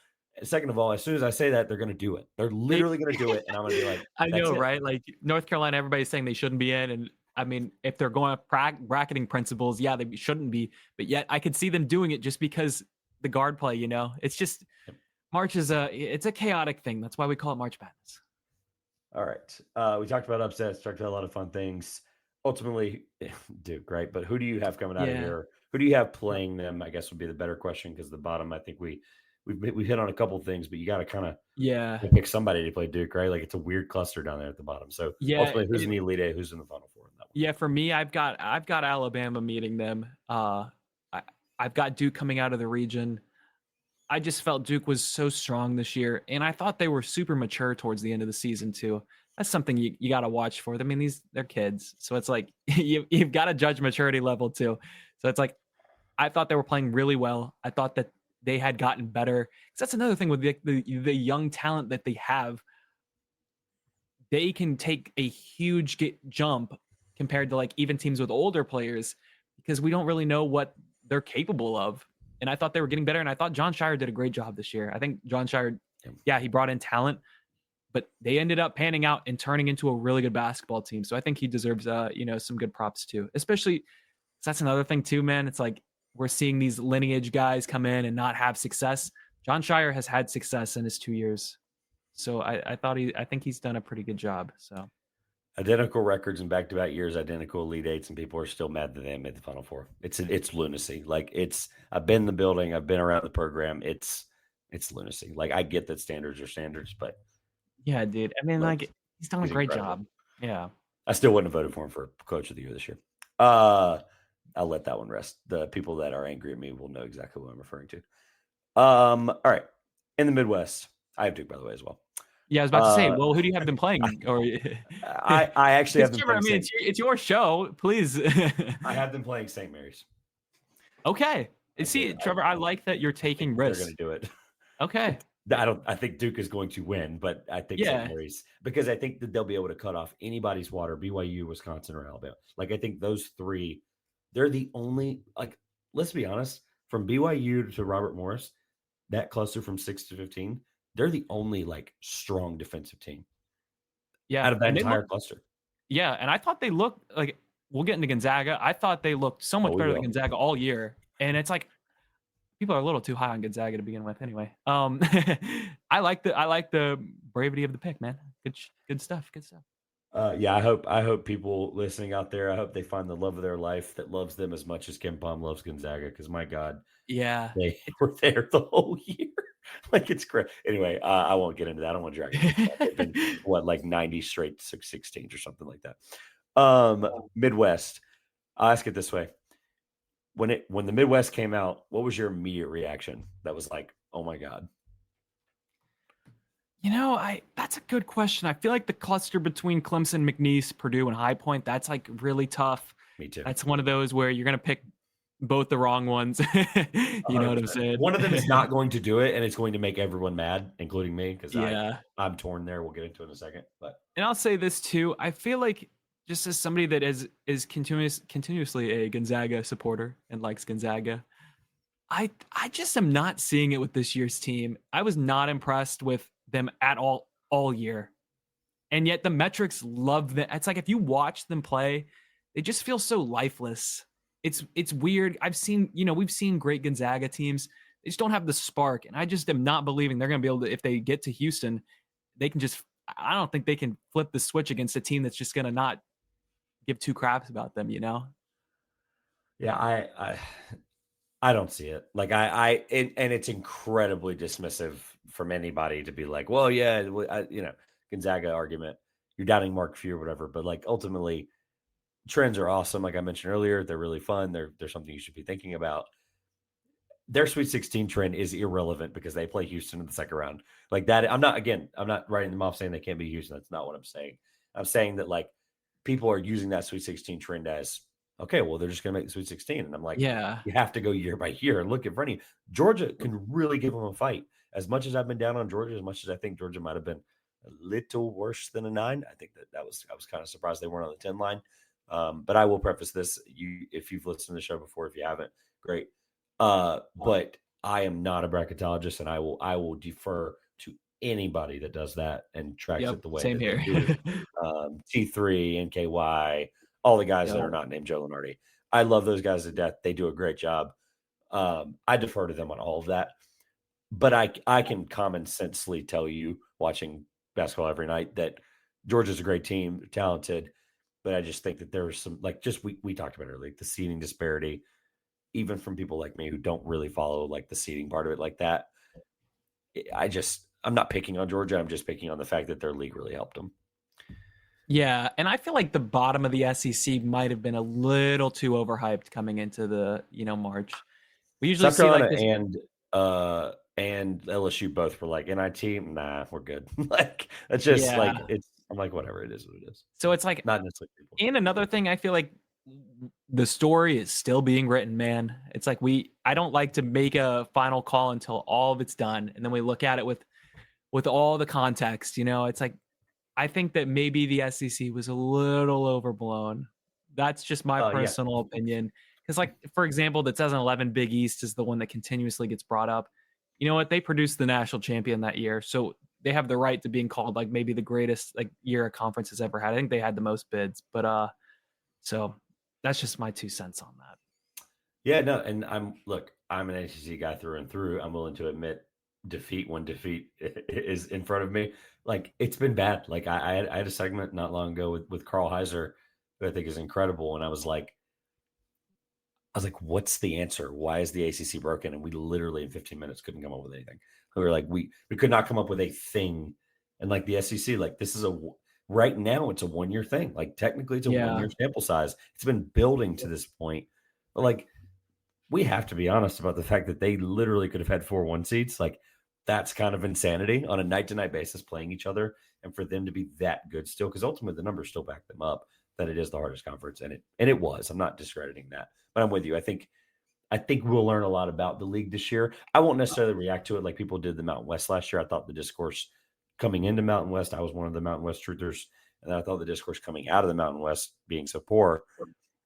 Second of all, as soon as I say that, they're going to do it. They're literally going to do it, and I'm going to be like, I that's know, it. right? Like North Carolina, everybody's saying they shouldn't be in, and I mean, if they're going to bracketing principles, yeah, they shouldn't be. But yet, I could see them doing it just because the guard play. It's just March is it's a chaotic thing. That's why we call it March Madness. All right. We talked about upsets, talked about a lot of fun things. Ultimately, Duke, right? But who do you have coming out of here? Who do you have playing them? I guess would be the better question because the bottom, I think we hit on a couple things, but you got to kind of pick somebody to play Duke, right? Like it's a weird cluster down there at the bottom. So ultimately, who's in the Elite Eight? Who's in the Final Four? In that one? Yeah, for me, I've got Alabama meeting them. I've got Duke coming out of the region. I just felt Duke was so strong this year, and I thought they were super mature towards the end of the season too. That's something you got to watch for. I mean, they're kids, so it's like you've got to judge maturity level too. So it's like I thought they were playing really well. I thought that they had gotten better. Because that's another thing with the young talent that they have. They can take a huge jump compared to like even teams with older players because we don't really know what they're capable of. And I thought they were getting better. And I thought John Shire did a great job this year. I think John Shire, he brought in talent, but they ended up panning out and turning into a really good basketball team. So I think he deserves, some good props too. Especially, that's another thing too, man. It's like we're seeing these lineage guys come in and not have success. John Shire has had success in his 2 years. So I think he's done a pretty good job. So identical records in back-to-back years, identical Elite Eights, and people are still mad that they made the Final Four. It's lunacy. Like I've been in the building, I've been around the program. It's lunacy. Like I get that standards are standards, but yeah, dude. I mean, like he's done a great job. Yeah. I still wouldn't have voted for him for Coach of the Year this year. I'll let that one rest. The people that are angry at me will know exactly what I'm referring to. All right. In the Midwest, I have Duke, by the way, as well. Yeah, I was about to say, well, who do you have them playing? Or I actually have them Trevor, I playing mean, it's your show. Please. I have them playing St. Mary's. Okay. I See, do. Trevor, I like that you're I think taking they're risks. going to do it. Okay. I think Duke is going to win, but I think St. Yeah. Mary's, because I think that they'll be able to cut off anybody's water, BYU, Wisconsin, or Alabama. Like, I think those three, they're the only, like, let's be honest, from BYU to Robert Morris, that cluster from 6 to 15, they're the only like strong defensive team Yeah. out of that And they entire look, cluster. yeah. And I thought they looked like, we'll get into Gonzaga. I thought they looked so much we better than will. Gonzaga all year. And it's like, people are a little too high on Gonzaga to begin with anyway. I like the bravery of the pick, man. Good stuff. Good stuff. Yeah, I hope people listening out there, I hope they find the love of their life that loves them as much as Ken Palm loves Gonzaga, because my God, Yeah. they were there the whole year. Like, it's great. Anyway, I won't get into that. I don't want to drag it. They've been like 90 straight 16s or something like that. Midwest. I'll ask it this way. When the Midwest came out, what was your immediate reaction? That was like, oh my God. That's a good question. I feel like the cluster between Clemson, McNeese, Purdue, and High Point, that's like really tough. Me too. That's one of those where you're gonna pick both the wrong ones. You know what I'm saying? One of them is not going to do it, and it's going to make everyone mad, including me, because Yeah. I'm torn there. We'll get into it in a second. But And I'll say this too. I feel like, just as somebody that is continuously a Gonzaga supporter and likes Gonzaga, I just am not seeing it with this year's team. I was not impressed with them at all year. And yet the metrics love them. It's like, if you watch them play, they just feel so lifeless. It's weird. We've seen great Gonzaga teams. They just don't have the spark. And I just am not believing they're going to be able to, if they get to Houston, they can just, I don't think they can flip the switch against a team that's just going to not give two craps about them, yeah, I don't see it. Like, and it's incredibly dismissive from anybody to be like, well, yeah, Gonzaga argument, you're doubting Mark Few or whatever. But like, ultimately, trends are awesome. Like I mentioned earlier, they're really fun. They're something you should be thinking about. Their Sweet 16 trend is irrelevant because they play Houston in the second round. Like that, I'm not writing them off saying they can't be Houston. That's not what I'm saying. I'm saying that, like, people are using that Sweet 16 trend as, okay, well, they're just going to make the Sweet 16. And I'm like, Yeah. you have to go year by year and look in front of you. Georgia can really give them a fight. As much as I've been down on Georgia, as much as I think Georgia might have been a little worse than a 9, I think I was kind of surprised they weren't on the 10 line. But I will preface this: if you've listened to the show before, if you haven't, great. But I am not a bracketologist, and I will defer to anybody that does that and tracks it the way same that here. they do. T3, NKY, all the guys that are not named Joe Lenardi. I love those guys to death. They do a great job. I defer to them on all of that. But I can common sensely tell you, watching basketball every night, that Georgia's a great team, talented. But I just think that there's some, like, just we talked about earlier, like the seeding disparity, even from people like me who don't really follow like the seeding part of it like that. I'm not picking on Georgia. I'm just picking on the fact that their league really helped them. Yeah, and I feel like the bottom of the SEC might have been a little too overhyped coming into the March. We usually South Carolina see like this, and LSU both were like, NIT, nah, we're good. Like, it's just like, I'm like, whatever, it is what it is. So it's like, not necessarily people. And another thing, I feel like the story is still being written, man. It's like I don't like to make a final call until all of it's done, and then we look at it with all the context. It's like, I think that maybe the SEC was a little overblown. That's just my personal opinion. Because, like, for example, the 2011 Big East is the one that continuously gets brought up. You know what? They produced the national champion that year, so they have the right to being called like maybe the greatest like year a conference has ever had. I think they had the most bids, but so that's just my 2 cents on that. Yeah, no, and I'm an ACC guy through and through. I'm willing to admit defeat when defeat is in front of me. Like, it's been bad. Like, I had a segment not long ago with Carl Heiser, who I think is incredible, and I was like, what's the answer? Why is the ACC broken? And we literally in 15 minutes couldn't come up with anything. We were like, we could not come up with a thing. And like the SEC, like, this is right now it's a 1-year thing. Like, technically it's a 1-year sample size. It's been building to this point. But like, we have to be honest about the fact that they literally could have had 4 1 seeds. Like, that's kind of insanity on a night-to-night basis playing each other, and for them to be that good still, because ultimately the numbers still back them up that it is the hardest conference, and it was. I'm not discrediting that, but I'm with you. I think we'll learn a lot about the league this year. I won't necessarily react to it like people did the Mountain West last year. I thought the discourse coming into Mountain West, I was one of the Mountain West truthers, and I thought the discourse coming out of the Mountain West being so poor,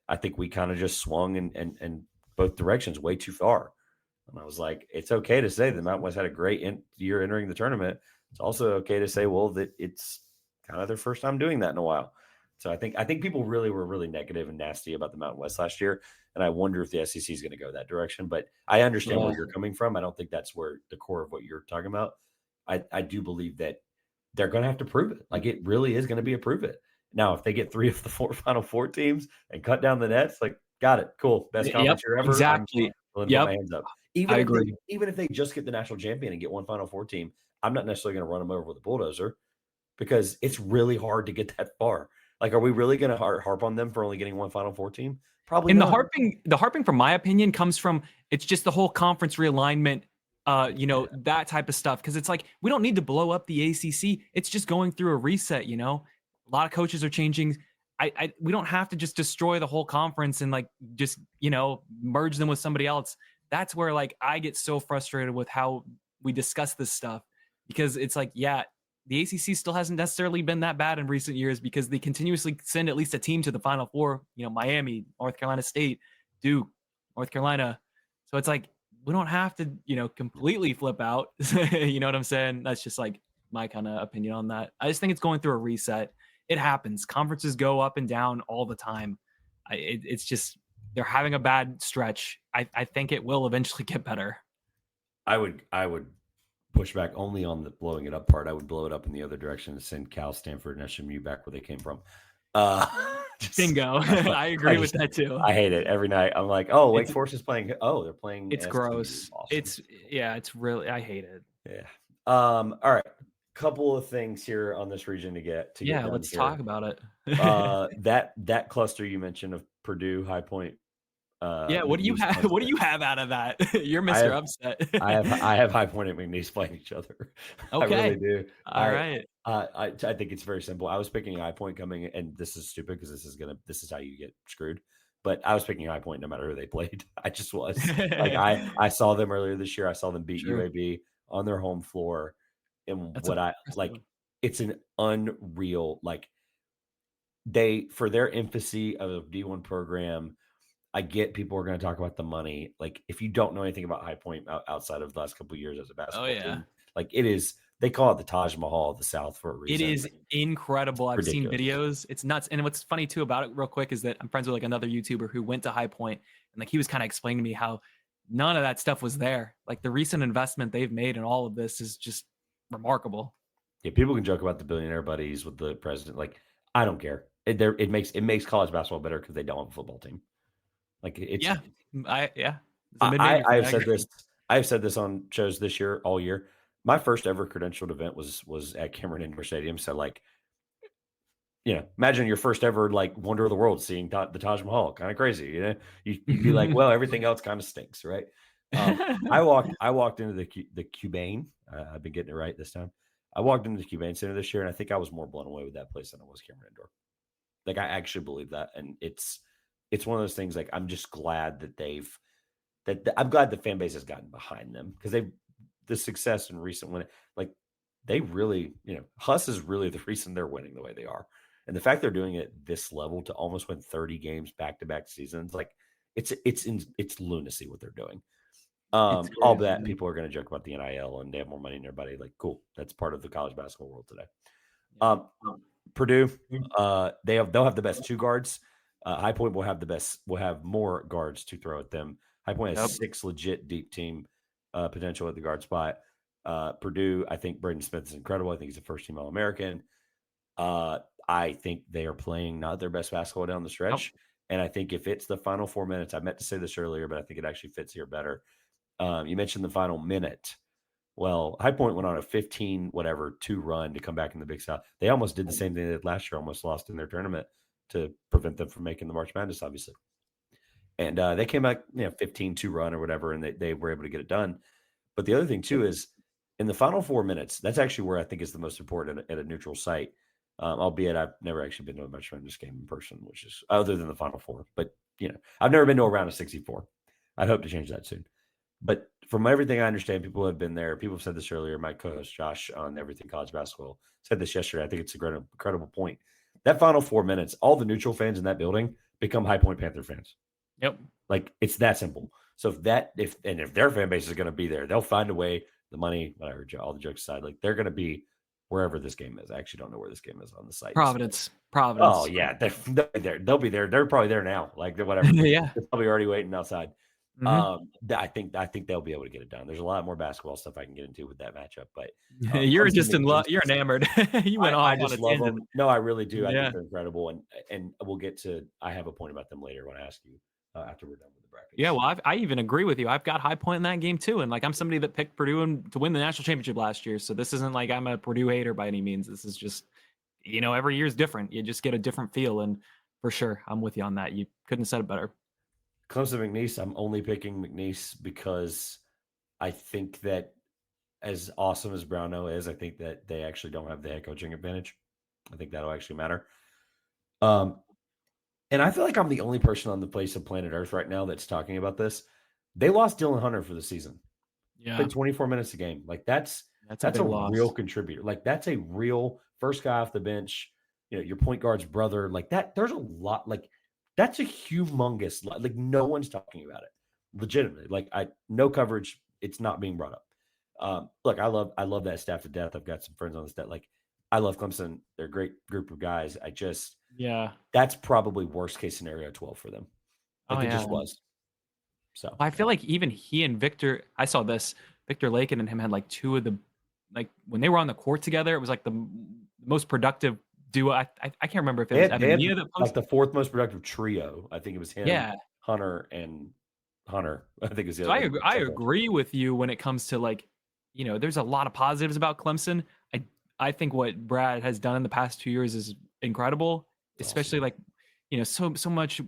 I think we kind of just swung in both directions way too far. And I was like, it's okay to say the Mountain West had a great year entering the tournament. It's also okay to say, well, that it's kind of their first time doing that in a while. So I think people really were really negative and nasty about the Mountain West last year. And I wonder if the SEC is going to go that direction. But I understand where you're coming from. I don't think that's where the core of what you're talking about. I do believe that they're going to have to prove it. Like, it really is going to be a prove it. Now, if they get 3 of the 4 Final Four teams and cut down the nets, like, got it. Cool. Best conference year ever. Exactly. I'm willing to put my hands up. I agree. Even if they just get the national champion and get one Final Four team, I'm not necessarily going to run them over with a bulldozer, because it's really hard to get that far. Like, are we really going to harp on them for only getting one Final Four team? Probably not. The harping, from my opinion, comes from, it's just the whole conference realignment, that type of stuff. Because it's like, we don't need to blow up the ACC. It's just going through a reset. A lot of coaches are changing. We don't have to just destroy the whole conference and just merge them with somebody else. That's where I get so frustrated with how we discuss this stuff, because it's like, yeah, the ACC still hasn't necessarily been that bad in recent years, because they continuously send at least a team to the Final Four. Miami, North Carolina State, Duke, North Carolina. So it's like, we don't have to completely flip out. You know what I'm saying? That's just my kind of opinion on that. I just think it's going through a reset. It happens. Conferences go up and down all the time. It's just, they're having a bad stretch. I think it will eventually get better. I would push back only on the blowing it up part. I would blow it up in the other direction and send Cal, Stanford, and SMU back where they came from. Bingo. I agree with that too. I hate it every night. I'm like, oh, Wake Forest is playing. Oh, they're playing. It's SMU. gross. Awesome. It's really, I hate it. Yeah. All right. Couple of things here on this region to get let's talk about it. That cluster you mentioned of Purdue, High Point. What do you have? What do you have out of that? You're Mr. Upset. I have High Point and McNeese playing each other. Okay. I really do. All right. I think it's very simple. I was picking High Point coming, and this is stupid because this is how you get screwed. But I was picking High Point no matter who they played. I just was I saw them earlier this year. I saw them beat UAB on their home floor. And it's an unreal, for their infancy of a D1 program. I get people are going to talk about the money. If you don't know anything about High Point outside of the last couple of years as a basketball team, it is, they call it the Taj Mahal of the South for a reason. It is incredible. I've seen videos. It's nuts. And what's funny too about it, real quick, is that I'm friends with another YouTuber who went to High Point, and he was kind of explaining to me how none of that stuff was there. The recent investment they've made in all of this is just remarkable. Yeah, people can joke about the billionaire buddies with the president. I don't care. It makes college basketball better because they don't have a football team. I have said this. I have said this on shows this year, all year. My first ever credentialed event was at Cameron Indoor Stadium. So imagine your first ever wonder of the world, seeing the Taj Mahal. Kind of crazy, You'd be like, well, everything else kind of stinks, right? I walked into the Cubane. I've been getting it right this time. I walked into the Cubane Center this year, and I think I was more blown away with that place than I was Cameron Indoor. I actually believe that, and it's one of those things. I'm just glad that I'm glad the fan base has gotten behind them, because the success in recent winning, they really, Huss is really the reason they're winning the way they are, and the fact they're doing it at this level to almost win 30 games back-to-back seasons, it's lunacy what they're doing. All that people are going to joke about the NIL and they have more money than everybody. Cool, that's part of the college basketball world today. Purdue, they'll have the best two guards. High Point will have more guards to throw at them. High Point has 6 legit deep team potential at the guard spot. Purdue, I think Braden Smith is incredible. I think he's a first team All-American. I think they are playing not their best basketball down the stretch. And I think if it's the final 4 minutes, I meant to say this earlier, but I think it actually fits here better. You mentioned the final minute. Well, High Point went on a 15 2 run to come back in the Big South. They almost did the same thing they did last year, almost lost in their tournament to prevent them from making the March Madness, obviously. And they came back, 15-2 run or whatever, and they were able to get it done. But the other thing too is in the final 4 minutes, that's actually where I think is the most important at a neutral site. Albeit I've never actually been to a March Madness game in person, which is other than the final four. But I've never been to a round of 64. I'd hope to change that soon. But from everything I understand, people have been there. People have said this earlier. My co-host Josh on Everything College Basketball said this yesterday. I think it's a great, incredible point. That final 4 minutes, all the neutral fans in that building become High Point Panther fans. Yep. Like it's that simple. So if their fan base is going to be there, they'll find a way. The money, whatever, all the jokes aside, like they're going to be wherever this game is. I actually don't know where this game is on the site. Providence. Oh yeah, they'll be there. They'll be there. They're probably there now. Like whatever. Yeah. They're probably already waiting outside. Mm-hmm. I think they'll be able to get it done. There's a lot more basketball stuff I can get into with that matchup, but you're just in love. You're enamored. You went off on a love tangent. them. No, I really do. I Yeah. think they're incredible, and we'll get to. I have a point about them later when I ask you after we're done with the bracket. Yeah, well, I even agree with you. I've got High Point in that game too, and like I'm somebody that picked Purdue to win the national championship last year. So this isn't like I'm a Purdue hater by any means. This is just, every year is different. You just get a different feel, and for sure, I'm with you on that. You couldn't have said it better. Clemson McNeese, I'm only picking McNeese because I think that as awesome as Brownell is, I think that they actually don't have the head coaching advantage. I think that'll actually matter. And I feel like I'm the only person on the face of planet Earth right now that's talking about this. They lost Dylan Hunter for the season. Yeah. Played 24 minutes a game. Like that's a real contributor. Like that's a real first guy off the bench, your point guard's brother. Like that, there's a lot, like that's a humongous, like no one's talking about it. Legitimately. Like no coverage, it's not being brought up. Look, I love that staff to death. I've got some friends on the staff. Like I love Clemson. They're a great group of guys. That's probably worst case scenario 12 for them. Like it just was. So I feel like even he and Victor, I saw this, Victor Lakin and him had like two of the, like when they were on the court together, it was like the most productive duo. I can't remember if it was Evan Mia that like the fourth most productive trio. I think it was him, Hunter, and Hunter. I think is the other. So I agree with you when it comes to like, there's a lot of positives about Clemson. I think what Brad has done in the past 2 years is incredible, especially awesome. Like, so much,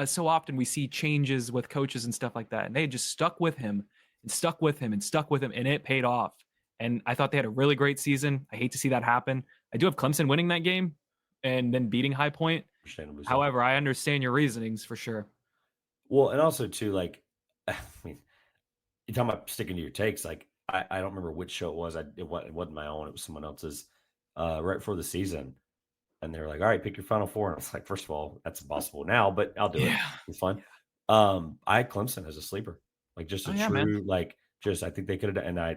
so often we see changes with coaches and stuff like that. And they just stuck with him and stuck with him and stuck with him, and it paid off. And I thought they had a really great season. I hate to see that happen. I do have Clemson winning that game and then beating High Point. However, I understand your reasonings for sure. Well, and also too, like, I mean, you're talking about sticking to your takes. Like, I don't remember which show it was. It wasn't my own. It was someone else's right before the season. And they were like, all right, pick your final four. And I was like, first of all, that's impossible now, but I'll do it. It's fun. I had Clemson as a sleeper. Like just a I think they could have, and I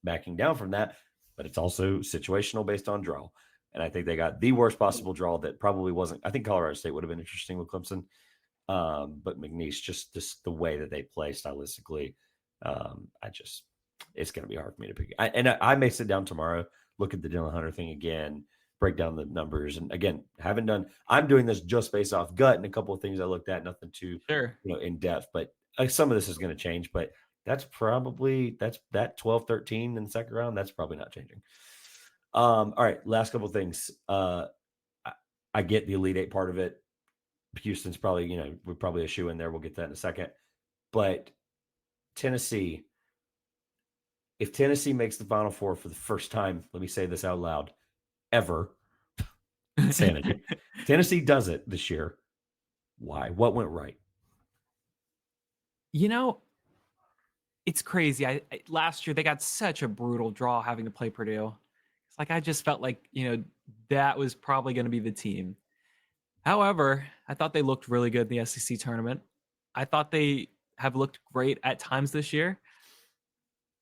backing down from that, but it's also situational based on draw. And I think they got the worst possible draw that probably wasn't. I think Colorado State would have been interesting with Clemson. But McNeese, just the way that they play stylistically, it's going to be hard for me to pick. I may sit down tomorrow, look at the Dylan Hunter thing again, break down the numbers. And again, I'm doing this just based off gut and a couple of things I looked at, nothing too, in depth, but some of this is going to change, but that's probably that 12-13 in the second round. That's probably not changing. All right. Last couple of things. I get the Elite Eight part of it. Houston's probably, we're probably a shoe in there. We'll get that in a second, but Tennessee, if Tennessee makes the Final Four for the first time, let me say this out loud, ever, insanity. Tennessee does it this year. Why? What went right? It's crazy. Last year they got such a brutal draw having to play Purdue. It's like I just felt like that was probably going to be the team. However, I thought they looked really good in the SEC tournament. I thought they have looked great at times this year.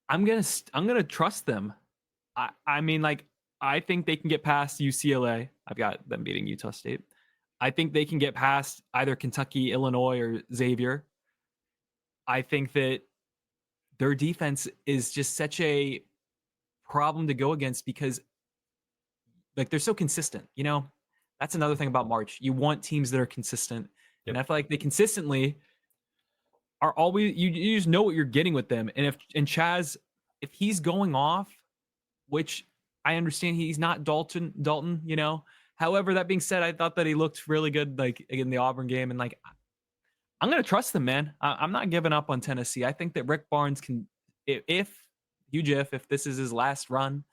I'm gonna trust them. I mean, like, I think they can get past UCLA. I've got them beating Utah State. I think they can get past either Kentucky, Illinois, or Xavier. I think that their defense is just such a problem to go against because, like, they're so consistent. That's another thing about March. You want teams that are consistent, and I feel like they consistently are always. You just know what you're getting with them. And if Chaz, if he's going off, which I understand he's not Dalton. However, that being said, I thought that he looked really good, like in the Auburn game, and like I'm gonna trust them, man. I'm not giving up on Tennessee. I think that Rick Barnes can, if huge if this is his last run.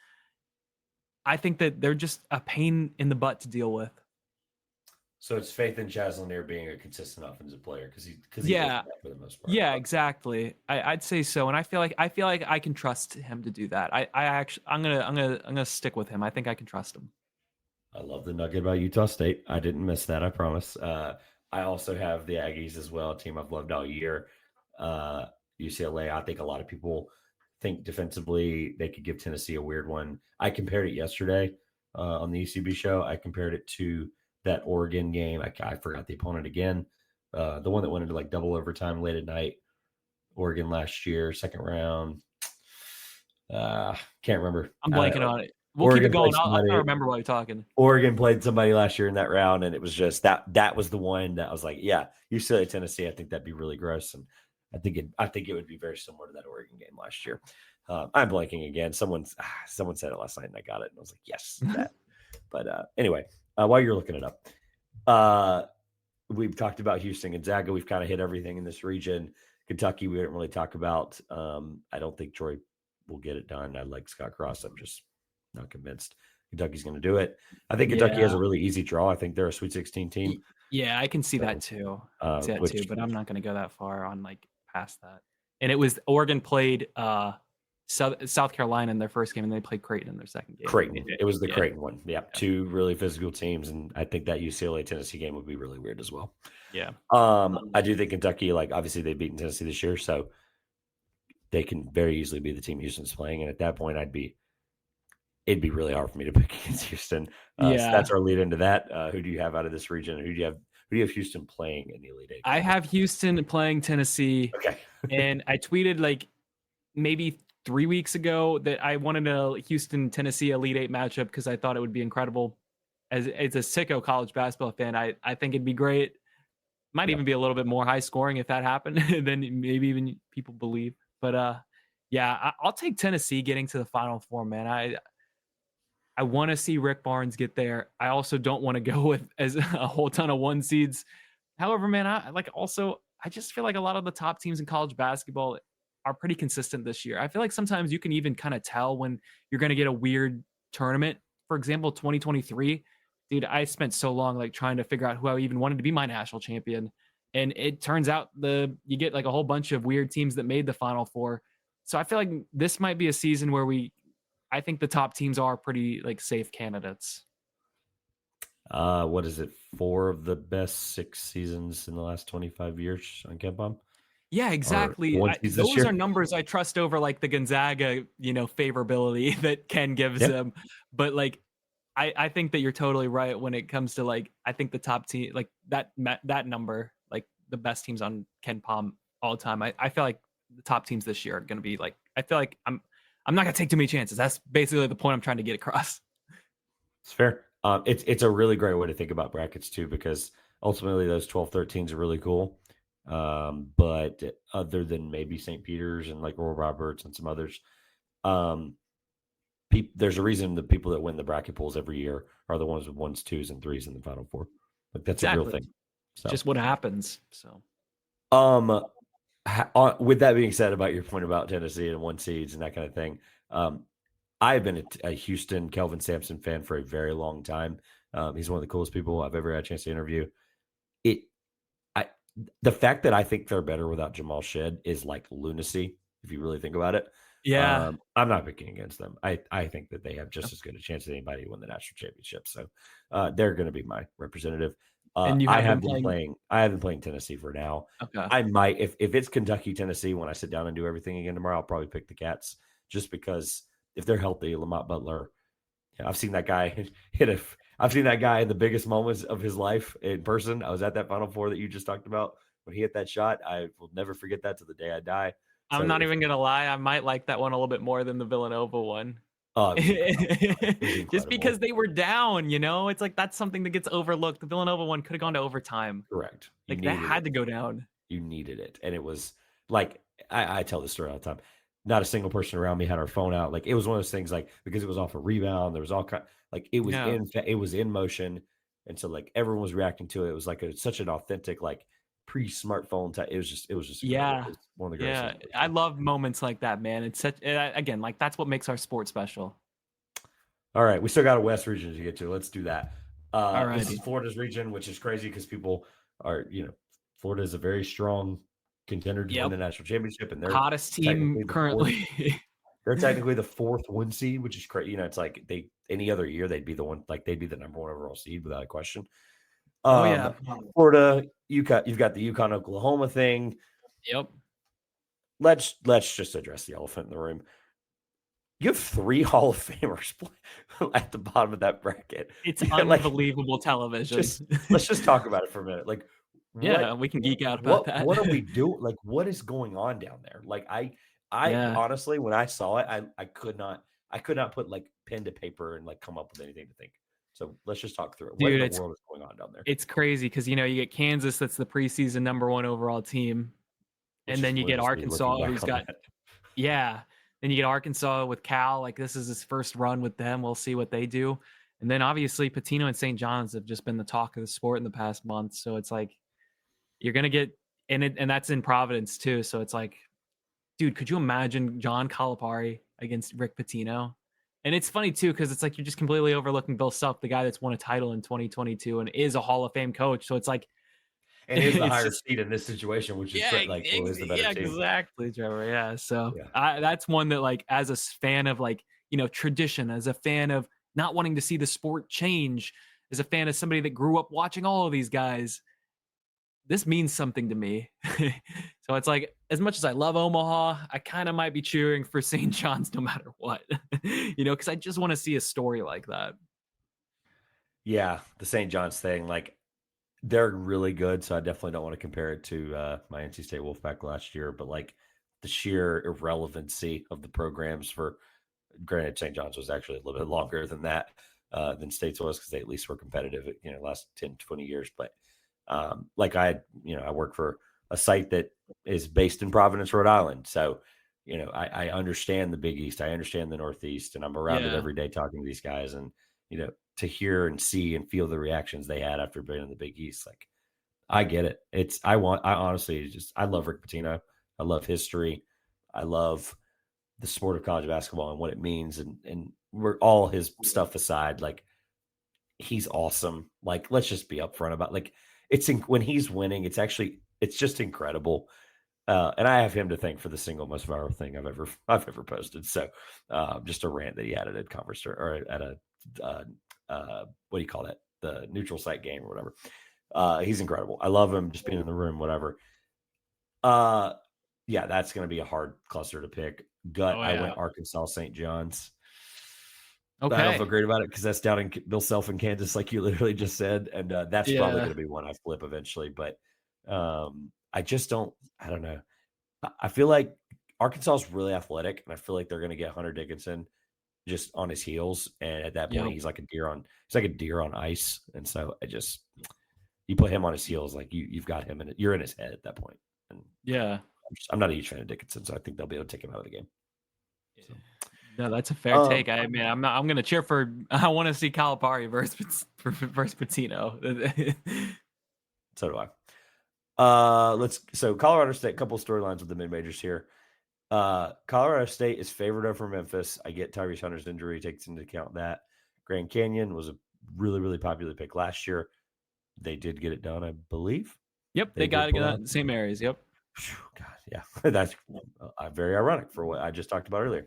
I think that they're just a pain in the butt to deal with. So it's faith in Chaz Lanier being a consistent offensive player because he is Yeah. that for the most part. Yeah, exactly. I'd say so, and I feel like I can trust him to do that. I'm gonna stick with him. I think I can trust him. I love the nugget about Utah State. I didn't miss that, I promise. I also have the Aggies as well, a team I've loved all year. UCLA, I think a lot of people think defensively they could give Tennessee a weird one. I compared it yesterday on the UCB show. I compared it to that Oregon game. I forgot the opponent again. The one that went into like double overtime late at night. Oregon last year, second round. Can't remember. I'm blanking on it. We'll Oregon keep it going. I'll remember while you're talking. Oregon played somebody last year in that round, and it was just that was the one that I was like, yeah, UCLA Tennessee. I think that'd be really gross, and I think it would be very similar to that Oregon game last year. I'm blanking again. Someone said it last night, and I got it, and I was like, yes, that. But anyway, while you're looking it up, we've talked about Houston, Gonzaga. We've kind of hit everything in this region. Kentucky, we didn't really talk about. I don't think Troy will get it done. I like Scott Cross. I'm just not convinced Kentucky's going to do it. I think Kentucky has a really easy draw. I think they're a Sweet 16 team. Yeah, I can see that too. But I'm not going to go that far on like past that. And it was Oregon played South Carolina in their first game, and they played Creighton in their second game. Creighton. It was the Creighton one. Yeah, two really physical teams, and I think that UCLA Tennessee game would be really weird as well. Yeah. I do think Kentucky, like obviously they've beaten Tennessee this year, so they can very easily be the team Houston's playing. And at that point, it'd be really hard for me to pick against Houston. So that's our lead into that. Who do you have out of this region? Who do you have Houston playing in the Elite Eight? I have Houston playing Tennessee. Okay. And I tweeted like maybe 3 weeks ago that I wanted a Houston Tennessee Elite Eight matchup because I thought it would be incredible. As a sicko college basketball fan, I think it'd be great. Might even be a little bit more high scoring if that happened than maybe even people believe. But I'll take Tennessee getting to the Final Four, man. I want to see Rick Barnes get there. I also don't want to go with as a whole ton of one seeds. However, man, I just feel like a lot of the top teams in college basketball are pretty consistent this year. I feel like sometimes you can even kind of tell when you're going to get a weird tournament. For example, 2023, dude, I spent so long like trying to figure out who I even wanted to be my national champion. And it turns out you get like a whole bunch of weird teams that made the Final Four. So I feel like this might be a season where I think the top teams are pretty like safe candidates. What is it? 4 of the best 6 seasons in the last 25 years on KenPom? Yeah, exactly. Those are numbers I trust over like the Gonzaga, favorability that Ken gives them. But like, I think that you're totally right when it comes to like, I think the top team, like that number, like the best teams on KenPom all the time. I feel like the top teams this year are going to be like, I feel like I'm not going to take too many chances. That's basically the point I'm trying to get across. It's fair. It's a really great way to think about brackets too, because ultimately those 12-13s are really cool. But other than maybe St. Peter's and like Oral Roberts and some others, there's a reason the people that win the bracket pools every year are the ones with 1s, 2s, and 3s in the Final Four. Like that's a real thing. So. Just what happens. So, with that being said, about your point about Tennessee and 1 seeds and that kind of thing, I've been a Houston Kelvin Sampson fan for a very long time. He's one of the coolest people I've ever had a chance to interview. The fact that I think they're better without Jamal Shead is like lunacy, if you really think about it. Yeah. I'm not picking against them. I think that they have just as good a chance as anybody to win the national championship. So they're going to be my representative. And I have been playing Tennessee for now. Okay. I might, if it's Kentucky, Tennessee, when I sit down and do everything again tomorrow, I'll probably pick the Cats just because if they're healthy, Lamont Butler, I've seen that guy I've seen that guy in the biggest moments of his life in person. I was at that Final Four that you just talked about when he hit that shot. I will never forget that to the day I die. I'm not even going to lie. I might like that one a little bit more than the Villanova one. Just because they were down, it's like that's something that gets overlooked. The Villanova one could have gone to overtime. Correct. Like that had to go down. You needed it. And it was like, I tell this story all the time. Not a single person around me had our phone out. Like it was one of those things, like because it was off a rebound, there was all kind, like it was in motion, and so like everyone was reacting to it. It was like such an authentic, like pre-smartphone time. It was just incredible. Yeah. It's one of the greatest Yeah. things. I love moments like that, man. It's such, again, like that's what makes our sport special. All right, we still got a West region to get to. Let's do that. This is Alrighty. Florida's region, which is crazy because people are, Florida is a very strong contender to win Yep. the national championship, and they're Hottest team technically the fourth. currently. They're technically the fourth one seed, which is crazy. It's like any other year they'd be the one, like they'd be the number one overall seed without a question. Oh yeah. Florida, you've got the UConn Oklahoma thing. Yep. Let's just address the elephant in the room. You have 3 Hall of Famers at the bottom of that bracket. It's Like, unbelievable television. let's just talk about it for a minute. Like, yeah, we can geek out about that. What are we doing? Like, what is going on down there? Like, I honestly, when I saw it, I could not put like pen to paper and like come up with anything to think. So let's just talk through it. What in the world is going on down there? It's crazy because you get Kansas, that's the preseason number 1 overall team, and then you get Arkansas, who's got Then you get Arkansas with Cal. Like this is his first run with them. We'll see what they do. And then obviously Patino and St. John's have just been the talk of the sport in the past month. So it's like you're gonna get and that's in Providence too. So it's like, dude, could you imagine John Calipari against Rick Pitino? And it's funny too, because it's like you're just completely overlooking Bill Self, the guy that's won a title in 2022 and is a Hall of Fame coach. So it's like, and is the higher seed in this situation, which is like is the better team. Exactly, Trevor. Yeah. So that's one that, like, as a fan of like tradition, as a fan of not wanting to see the sport change, as a fan of somebody that grew up watching all of these guys, this means something to me. So it's like, as much as I love Omaha, I kind of might be cheering for St. John's no matter what, because I just want to see a story like that. Yeah, the St. John's thing, like they're really good, so I definitely don't want to compare it to my NC State Wolfpack last year, but like the sheer irrelevancy of the programs for, granted, St. John's was actually a little bit longer than that, than State's was, because they at least were competitive, last 10, 20 years. But like I work for a site that is based in Providence, Rhode Island. So, I understand the Big East. I understand the Northeast, and I'm around it every day talking to these guys. And, to hear and see and feel the reactions they had after being in the Big East, like, I get it. I honestly I love Rick Pitino. I love history. I love the sport of college basketball and what it means. And we're all his stuff aside, like, he's awesome. Like, let's just be upfront about, like, when he's winning, it's just incredible. And I have him to thank for the single most viral thing I've ever posted. So just a rant that he had at a conference or at a what do you call that? The neutral site game or whatever. He's incredible. I love him just being in the room, whatever. Yeah, that's going to be a hard cluster to pick. I went Arkansas, St. John's. Okay. I don't feel great about it because that's down in Bill Self in Kansas, like you literally just said. And that's probably going to be one I flip eventually. But I don't know. I feel like Arkansas is really athletic, and I feel like they're going to get Hunter Dickinson just on his heels. And at that point, he's like a deer on ice. And so you put him on his heels, like you've got him you're in his head at that point. And I'm not a huge fan of Dickinson, so I think they'll be able to take him out of the game. So. No, that's a fair take. I mean, I'm going to cheer for. I want to see Calipari versus Pitino. So do I. So Colorado State, a couple storylines with the mid majors here. Colorado State is favored over Memphis. I get Tyrese Hunter's injury takes into account that. Grand Canyon was a really, really popular pick last year. They did get it done, I believe. Yep, they got to get out in the same areas. Yep. God, yeah, that's very ironic for what I just talked about earlier.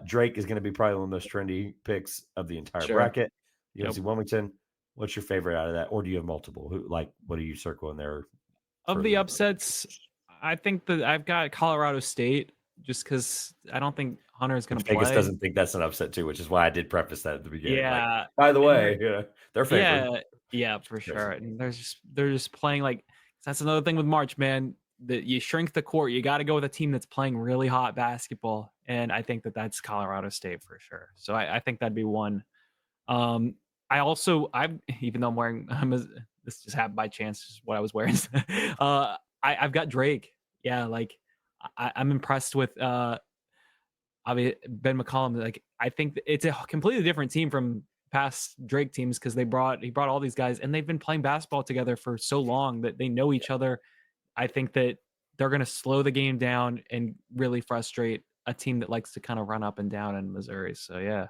Drake is going to be probably one of the most trendy picks of the entire bracket. UNC Wilmington. What's your favorite out of that, or do you have multiple? What are you circling there? Of the upsets, I think that I've got Colorado State, just because I don't think Hunter is going to play. Vegas doesn't think that's an upset too, which is why I did preface that at the beginning. Yeah. Like, by the way, they're favored. Yeah, for sure. And they're just playing like, that's another thing with March, man. That you shrink the court. You got to go with a team that's playing really hot basketball, and I think that's Colorado State for sure. So I think that'd be one. Even though I'm wearing, this just happened by chance, just what I was wearing. I've got Drake. Yeah, like I'm impressed with Ben McCollum. Like, I think it's a completely different team from past Drake teams because he brought all these guys, and they've been playing basketball together for so long that they know each other. I think that they're going to slow the game down and really frustrate a team that likes to kind of run up and down in Missouri. So yeah.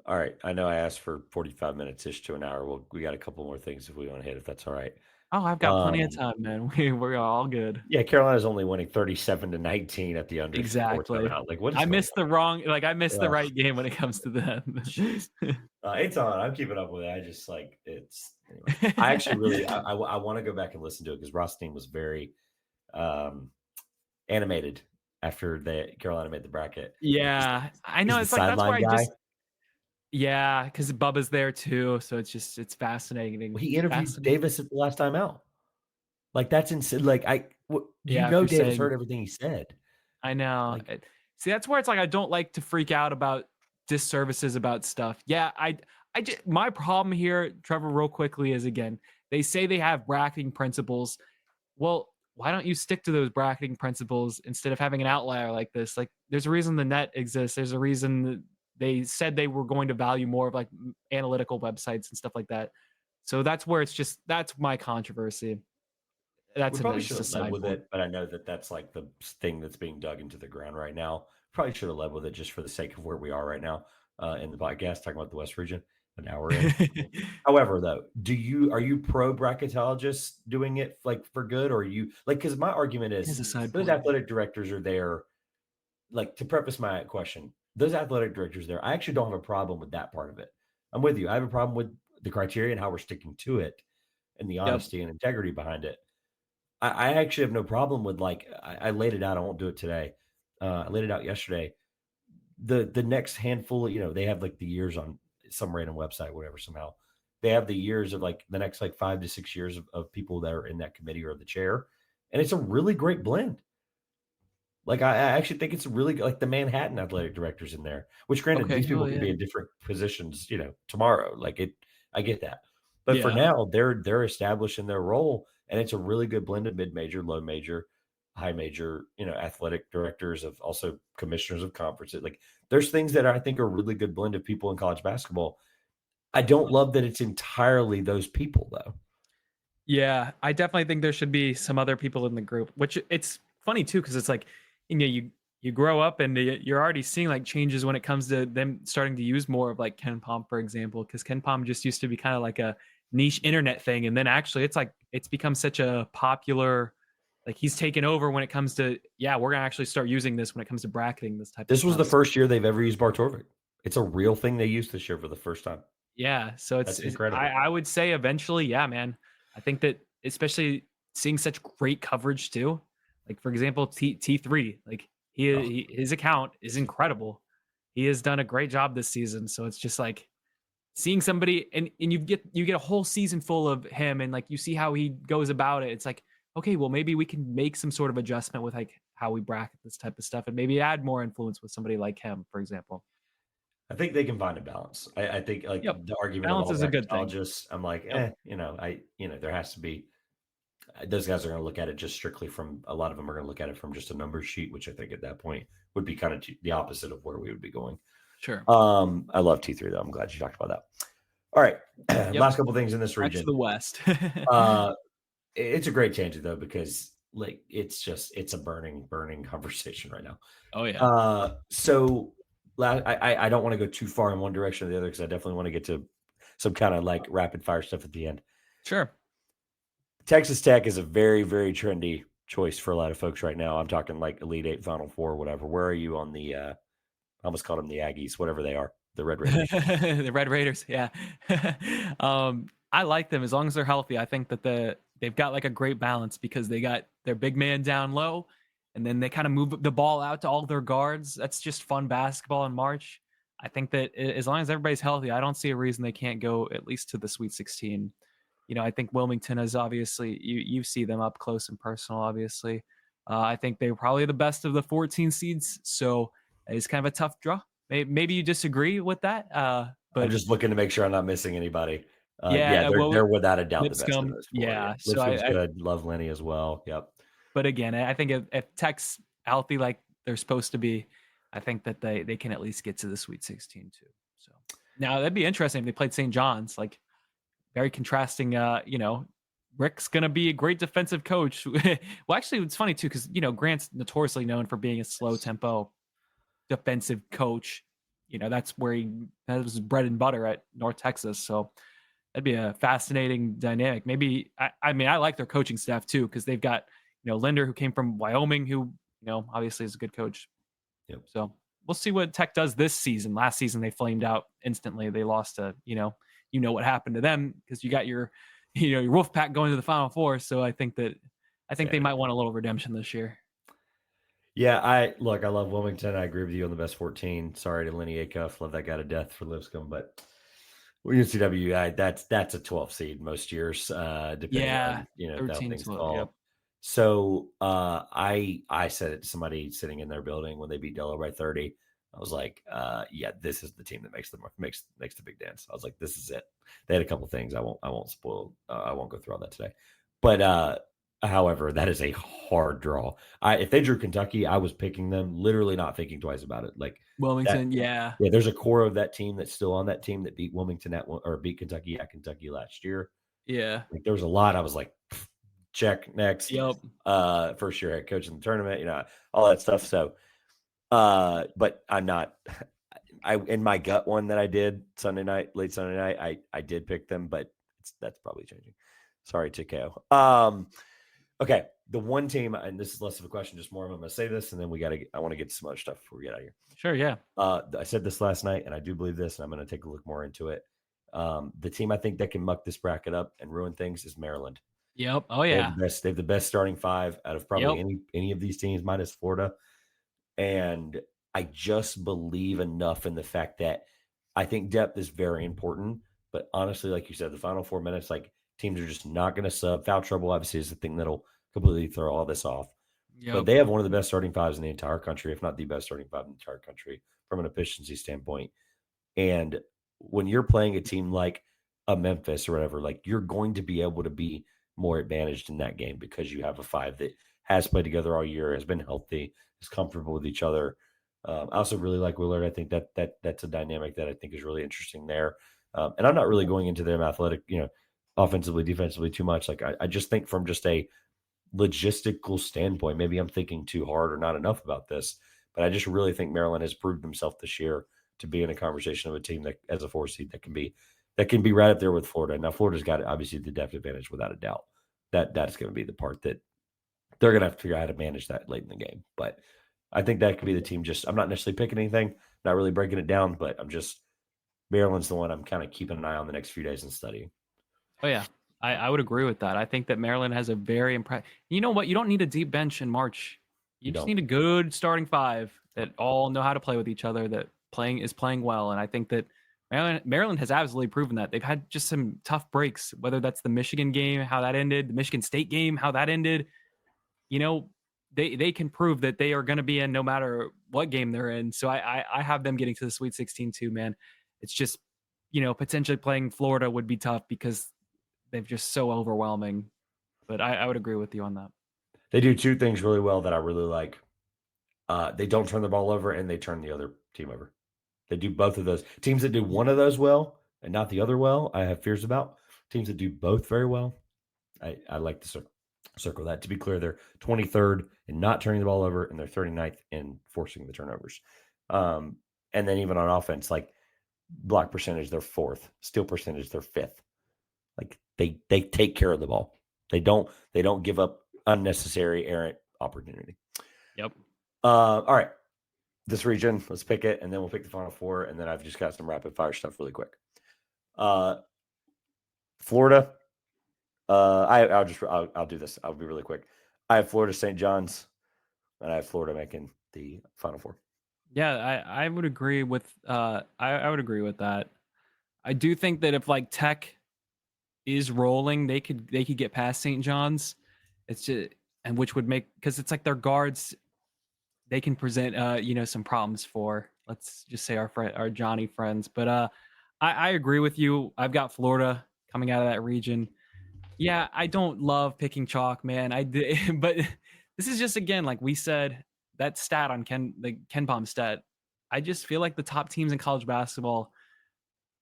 All right. I know I asked for 45 minutes ish to an hour. Well, we got a couple more things if we want to hit, if that's all right. Oh, I've got plenty of time, man. We're all good. Yeah, Carolina's only winning 37-19 at the under 4 Exactly. timeout. Like, what is I going missed the wrong, like I missed the Ugh. right game when it comes to them. Jeez. It's on. I'm keeping up with it. I just like it's. Anyway. I actually really I want to go back and listen to it because Rothstein was very animated after Carolina made the bracket. Yeah, I know. He's It's the like that's where I sideline guy. just yeah, because Bubba's there too, so it's fascinating. He interviewed Davis at the last time out. Like that's insane. Like Davis heard everything he said. I know. Like, see, that's where it's like I don't like to freak out about disservices about stuff. Yeah, I just my problem here, Trevor, real quickly is again they say they have bracketing principles. Well, why don't you stick to those bracketing principles instead of having an outlier like this? Like, there's a reason the net exists. There's a reason that they said they were going to value more of like analytical websites and stuff like that. So that's where that's my controversy. That's we probably should have led with it, but I know that that's like the thing that's being dug into the ground right now. Probably should have led with it just for the sake of where we are right now in the podcast, talking about the West region. An hour in. However, though, are you pro bracketologists doing it like for good, or are you like? Because my argument is those athletic directors are there. Like, to preface my question, those athletic directors there, I actually don't have a problem with that part of it. I'm with you. I have a problem with the criteria and how we're sticking to it, and the honesty and integrity behind it. I actually have no problem with like I laid it out. I won't do it today. I laid it out yesterday. The next handful, they have like the years on some random website, whatever. Somehow they have the years of like the next like 5 to 6 years of people that are in that committee or the chair, and it's a really great blend. Like I actually think it's really like the Manhattan athletic directors in there. Which, granted, these people could be in different positions, tomorrow. Like I get that, but for now, they're established in their role, and it's a really good blend of mid-major, low major, high major, athletic directors of also commissioners of conferences. Like there's things that I think are really good blend of people in college basketball. I don't love that it's entirely those people though. Yeah, I definitely think there should be some other people in the group, which it's funny too, because it's like, you grow up and you're already seeing like changes when it comes to them starting to use more of like Ken Pom, for example, because Ken Pom just used to be kind of like a niche internet thing. And then actually it's become such a popular, like he's taken over when it comes to, we're going to actually start using this when it comes to bracketing this type of stuff. This was the first year they've ever used Bartorvik. It's a real thing they used this year for the first time. Yeah. So it's incredible. I would say eventually, man, I think that especially seeing such great coverage too. Like, for example, T3, like his account is incredible. He has done a great job this season. So it's just like seeing somebody and you get a whole season full of him and like you see how he goes about it. It's like, okay, well, maybe we can make some sort of adjustment with like how we bracket this type of stuff and maybe add more influence with somebody like him, for example. I think they can find a balance. I think like the argument balance of all is a good thing. I'm like, there has to be. Those guys are going to look at it just strictly from. A lot of them are going to look at it from just a number sheet, which I think at that point would be kind of the opposite of where we would be going. Sure. I love T3 though. I'm glad you talked about that. All right, last couple things in this region. Back to the West. It's a great change though because like it's a burning conversation right now. Oh yeah. So I don't want to go too far in one direction or the other because I definitely want to get to some kind of like rapid fire stuff at the end. Sure. Texas Tech is a very, very trendy choice for a lot of folks right now. I'm talking like Elite Eight, Final Four, whatever. Where are you on the? I almost called them the Aggies, whatever they are, the Red Raiders. The Red Raiders, yeah. I like them as long as they're healthy. I think that they've got like a great balance because they got their big man down low, and then they kind of move the ball out to all their guards. That's just fun basketball in March. I think that as long as everybody's healthy, I don't see a reason they can't go at least to the Sweet 16. I think Wilmington is obviously, you see them up close and personal, obviously. I think they're probably the best of the 14 seeds. So it's kind of a tough draw. Maybe you disagree with that. But I'm just looking to make sure I'm not missing anybody. They're without a doubt Lipscomb, the best of those four. Yeah. Lipscomb's good. Love Lenny as well. Yep. But again, I think if Tech's healthy like they're supposed to be, I think that they can at least get to the Sweet 16 too. So Now that'd be interesting if they played St. John's. Like very contrasting. Rick's gonna be a great defensive coach. Well, actually, it's funny too because Grant's notoriously known for being a slow tempo defensive coach. That's where that was his bread and butter at North Texas. So that'd be a fascinating dynamic. Maybe I mean I like their coaching staff too because they've got Linder who came from Wyoming who obviously is a good coach. Yep. So we'll see what Tech does this season. Last season they flamed out instantly. They lost to what happened to them because you got your your Wolfpack going to the Final Four. So I think they might want a little redemption this year. Yeah, I love Wilmington. I agree with you on the best 14. Sorry to Lenny Acuff. Love that guy to death for Lipscomb, but UNCW, that's a 12 seed most years, depending on how things fall. Yep. So I said it to somebody sitting in their building when they beat Delaware by 30. I was like, yeah, this is the team that makes the big dance. I was like, this is it. They had a couple things. I won't spoil. I won't go through all that today. But however, that is a hard draw. If they drew Kentucky, I was picking them, literally not thinking twice about it. Like Wilmington, yeah. There's a core of that team that's still on that team that beat Wilmington or beat Kentucky at Kentucky last year. Yeah, like there was a lot. I was like, check next. Yep. First year head coach in the tournament, all that stuff. So, but I'm not. In my gut one that I did late Sunday night, I did pick them, but that's probably changing. Sorry, TKO. Okay, the one team, and this is less of a question, just more. I'm going to say this, and then I want to get to some other stuff before we get out of here. Sure, yeah. I said this last night, and I do believe this, and I'm going to take a look more into it. The team I think that can muck this bracket up and ruin things is Maryland. Yep. Oh yeah. They have the best starting five out of probably any of these teams, minus Florida. And I just believe enough in the fact that I think depth is very important. But honestly, like you said, the final 4 minutes, like teams are just not going to sub. Foul trouble, obviously, is the thing that'll completely throw all this off. Yep. But they have one of the best starting fives in the entire country, if not the best starting five in the entire country from an efficiency standpoint. And when you're playing a team like a Memphis or whatever, like you're going to be able to be more advantaged in that game because you have a five that has played together all year, has been healthy, is comfortable with each other. I also really like Willard. I think that's a dynamic that I think is really interesting there. And I'm not really going into them athletic, offensively, defensively too much. Like I just think from just a logistical standpoint, maybe I'm thinking too hard or not enough about this, but I just really think Maryland has proved himself this year to be in a conversation of a team that as a 4 seed that can be right up there with Florida. Now Florida's got obviously the depth advantage without a doubt. That's going to be the part that they're going to have to figure out how to manage that late in the game. But I think that could be the team. I'm not necessarily picking anything, not really breaking it down, but Maryland's the one I'm kind of keeping an eye on the next few days and studying. Oh yeah. I would agree with that. I think that Maryland has a very impressive. You know what? You don't need a deep bench in March. You just need a good starting five that all know how to play with each other, that is playing well. And I think that Maryland has absolutely proven that. They've had just some tough breaks, whether that's the Michigan game, how that ended, the Michigan State game, how that ended. They can prove that they are going to be in no matter what game they're in. So I have them getting to the Sweet 16 too, man. It's just, potentially playing Florida would be tough because they're just so overwhelming. But I would agree with you on that. They do two things really well that I really like. They don't turn the ball over and they turn the other team over. They do both of those. Teams that do one of those well and not the other well, I have fears about. Teams that do both very well, I like to circle that. To be clear, they're 23rd in not turning the ball over and they're 39th in forcing the turnovers. And then even on offense, like block percentage, they're 4th. Steal percentage, they're 5th. Like they take care of the ball. They don't give up unnecessary errant opportunity. Yep. All right. This region, let's pick it, and then we'll pick the Final Four, and then I've just got some rapid fire stuff really quick. Florida. I'll do this. I'll be really quick. I have Florida St. John's, and I have Florida making the Final Four. Yeah, I would agree with I would agree with that. I do think that if like Tech is rolling, they could get past St. John's. It's just, and which would make, because it's like their guards, they can present some problems for, let's just say our Johnny friends. But I agree with you. I've got Florida coming out of that region. Yeah, I don't love picking chalk, man. I did, but this is just, again, like we said, that stat on the KenPom stat. I just feel like the top teams in college basketball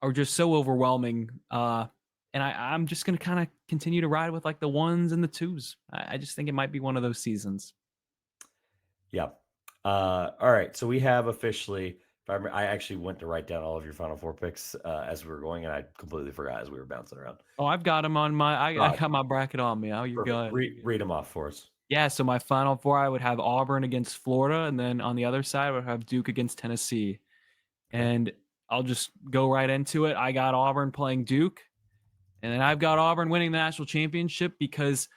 are just so overwhelming. And I'm just going to kind of continue to ride with like the ones and the twos. I just think it might be one of those seasons. Yeah. All right. So we have officially. I actually went to write down all of your Final Four picks as we were going, and I completely forgot as we were bouncing around. Oh, I've got them on my. I got my bracket on me. Oh, you're Perfect. good. Read them off for us. Yeah. So my Final Four, I would have Auburn against Florida, and then on the other side, I would have Duke against Tennessee. Okay. And I'll just go right into it. I got Auburn playing Duke, and then I've got Auburn winning the national championship because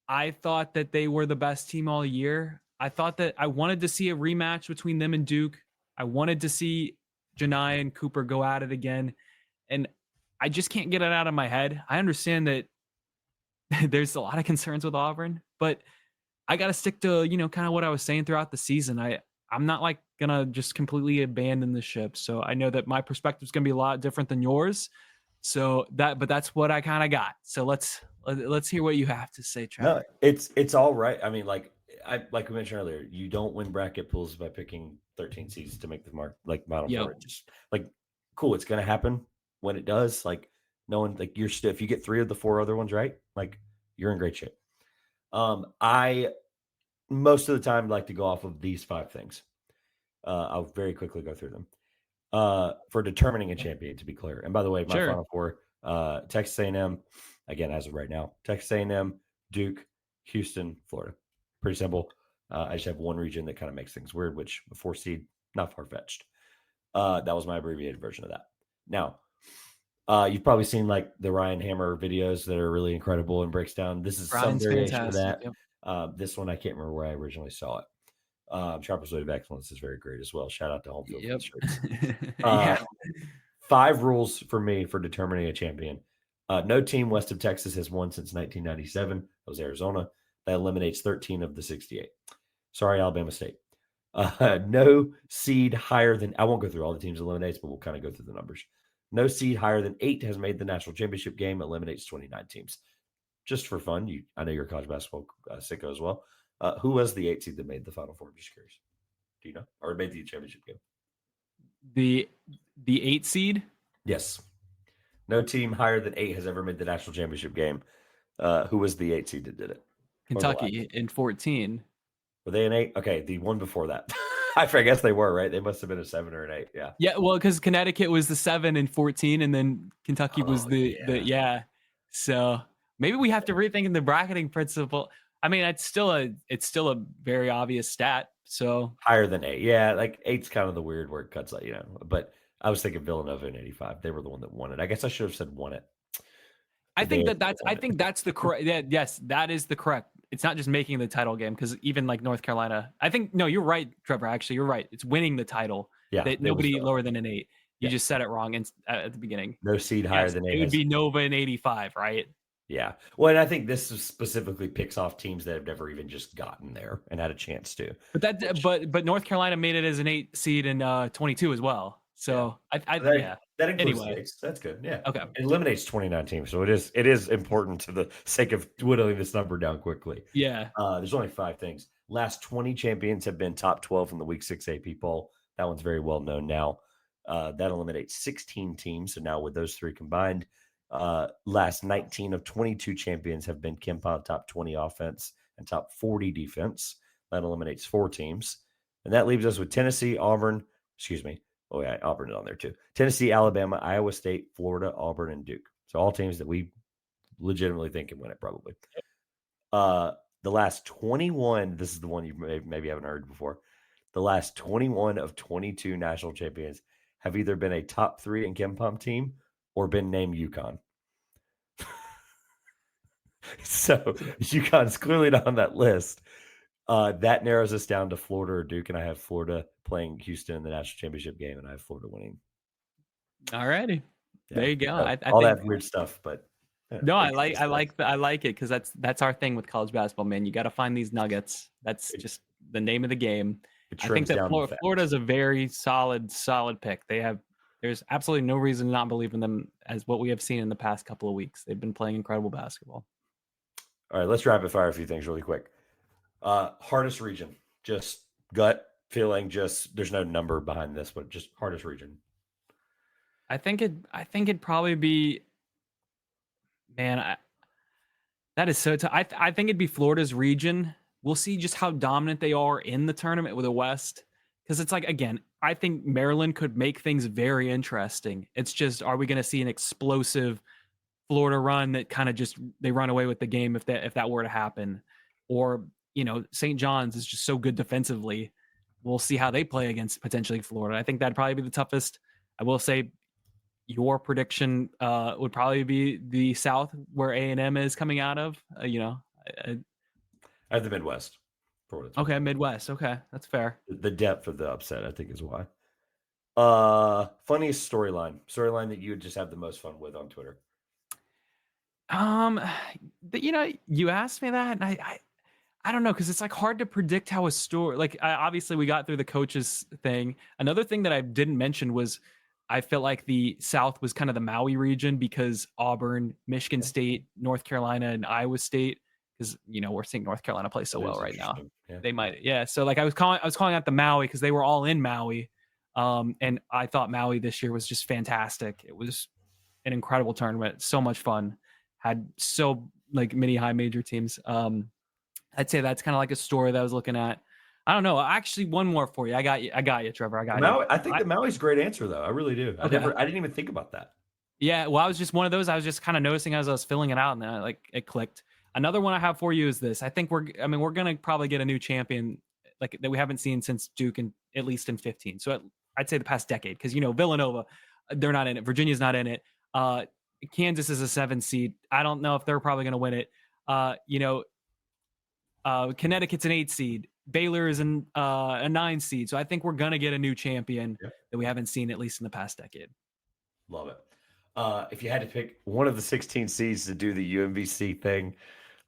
I thought that they were the best team all year. I thought that I wanted to see a rematch between them and Duke. I wanted to see Janai and Cooper go at it again. And I just can't get it out of my head. I understand that there's a lot of concerns with Auburn, but I got to stick to, kind of what I was saying throughout the season. I'm not like going to just completely abandon the ship. So I know that my perspective is going to be a lot different than yours. But that's what I kind of got. So let's hear what you have to say, Trevor. No, it's all right. I mean, like we mentioned earlier, you don't win bracket pools by picking 13 seeds to make the mark, like bottom four. Just like cool, it's gonna happen when it does. Like no one, like you're still, if you get 3 of the 4 other ones right, like you're in great shape. I most of the time like to go off of these 5 things. I'll very quickly go through them. For determining a champion, to be clear. And by the way, my Final Four, Texas A&M, again, as of right now, Texas A&M, Duke, Houston, Florida. Pretty simple. I just have one region that kind of makes things weird, which a 4 seed, not far-fetched. That was my abbreviated version of that. Now, you've probably seen like the Ryan Hammer videos that are really incredible and breaks down. This is Ryan's some variation of that. Yep. This one, I can't remember where I originally saw it. Sharper's Way of Excellence is very great as well. Shout out to Home Field for the shirts. 5 rules for me for determining a champion. No team west of Texas has won since 1997. That was Arizona. That eliminates 13 of the 68. Sorry, Alabama State. No seed higher than, I won't go through all the teams eliminates, but we'll kind of go through the numbers. No seed higher than 8 has made the national championship game, eliminates 29 teams. Just for fun, I know you're a college basketball sicko as well. Who was the 8 seed that made the Final Four? I'm just curious. Do you know? Or made the championship game? The 8 seed? Yes. No team higher than 8 has ever made the national championship game. Who was the 8 seed that did it? Kentucky in 14. Were they an 8? Okay, the one before that. I guess they were, right? They must have been a 7 or an 8. Yeah. Yeah, well, because Connecticut was the 7 and 14, and then Kentucky was the. So maybe we have to rethink the bracketing principle. I mean, it's still a very obvious stat. So higher than 8. Yeah, like 8's kind of the weird where it cuts out, But I was thinking Villanova in 85. They were the one that won it. I guess I should have said won it. I think that's the correct. Yeah, yes, that is the correct. It's not just making the title game, because even like North Carolina, I think no, you're right, Trevor. Actually, you're right. It's winning the title. Yeah, that nobody lower than an 8. You just said it wrong at the beginning. No seed higher than 8. It would be Nova in 85, right? Yeah. Well, and I think this specifically picks off teams that have never even just gotten there and had a chance to. But North Carolina made it as an 8 seed in 22 as well. So that includes anyway. That's good. Yeah. Okay. It eliminates 29 teams, so it is important to the sake of whittling this number down quickly. Yeah. There's only 5 things. Last 20 champions have been top 12 in the Week 6 AP poll. That one's very well known now. That eliminates 16 teams. So now with those 3 combined, last 19 of 22 champions have been KenPom top 20 offense and top 40 defense. That eliminates 4 teams. And that leaves us with Tennessee, Auburn. Excuse me. Oh, yeah, Auburn is on there too. Tennessee, Alabama, Iowa State, Florida, Auburn, and Duke. So all teams that we legitimately think can win it probably. The last 21, this is the one you maybe haven't heard before. The last 21 of 22 national champions have either been a top 3 in KenPom team or been named UConn. So UConn's clearly not on that list. That narrows us down to Florida or Duke, and I have Florida playing Houston in the national championship game, and I have Florida winning. All righty, there you go. I all think, that weird stuff, but no, I like it because that's our thing with college basketball, man. You got to find these nuggets. That's just the name of the game. I think that Florida is a very solid pick. There's absolutely no reason to not believe in them as what we have seen in the past couple of weeks. They've been playing incredible basketball. All right, let's rapid fire a few things really quick. Hardest region, just gut feeling, just there's no number behind this, but just hardest region. I think it'd probably be, man, that is so tough. I think it'd be Florida's region. We'll see just how dominant they are in the tournament with the West. Because it's like, again, I think Maryland could make things very interesting. It's just, are we going to see an explosive Florida run that kind of just they run away with the game if that were to happen? Or, St. John's is just so good defensively. We'll see how they play against potentially Florida. I think that'd probably be the toughest. I will say your prediction would probably be the South, where A&M is coming out of. I have the Midwest. Okay, Midwest. Okay, that's fair. The depth of the upset, I think, is why. Funniest storyline that you would just have the most fun with on Twitter. You asked me that, and I don't know, because it's like hard to predict how a story. Like, obviously, we got through the coaches thing. Another thing that I didn't mention was I felt like the South was kind of the Maui region because Auburn, Michigan State, North Carolina, and Iowa State. Because we're seeing North Carolina play so well right now. Yeah. They might, yeah. So like I was calling out the Maui because they were all in Maui, and I thought Maui this year was just fantastic. It was an incredible tournament, so much fun. Had so like many high major teams. I'd say that's kind of like a story that I was looking at. I don't know. Actually, one more for you. I got you, Trevor. I got you. I think the Maui's a great answer, though. I really do. Okay. I didn't even think about that. Yeah, well, I was just one of those. I was just kind of noticing as I was filling it out, and then it clicked. Another one I have for you is this. I think we're gonna probably get a new champion like that we haven't seen since Duke, at least in 15. So I'd say the past decade, because Villanova, they're not in it. Virginia's not in it. Kansas is a 7 seed. I don't know if they're probably gonna win it. Connecticut's an 8 seed. Baylor is a 9 seed. So I think we're gonna get a new champion that we haven't seen at least in the past decade. Love it. If you had to pick one of the 16 seeds to do the UMBC thing,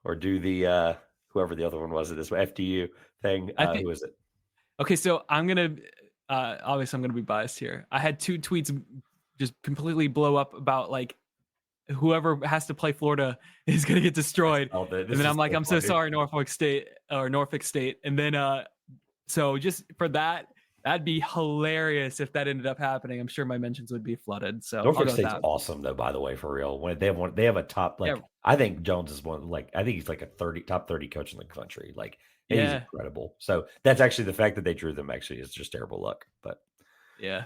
or do the whoever the other one was at this FDU thing, who is it? Okay, so I'm gonna obviously I'm gonna be biased here. I had 2 tweets just completely blow up about like whoever has to play Florida is gonna get destroyed. And then I'm like, I'm so sorry, Norfolk State. And then so just for that, that'd be hilarious if that ended up happening. I'm sure my mentions would be flooded. So Norfolk State's awesome, though. By the way, for real, when they have a top I think Jones is I think he's like a top 30 coach in the country. Like, he's incredible. So that's actually the fact that they drew them. Actually, is just terrible luck. But yeah.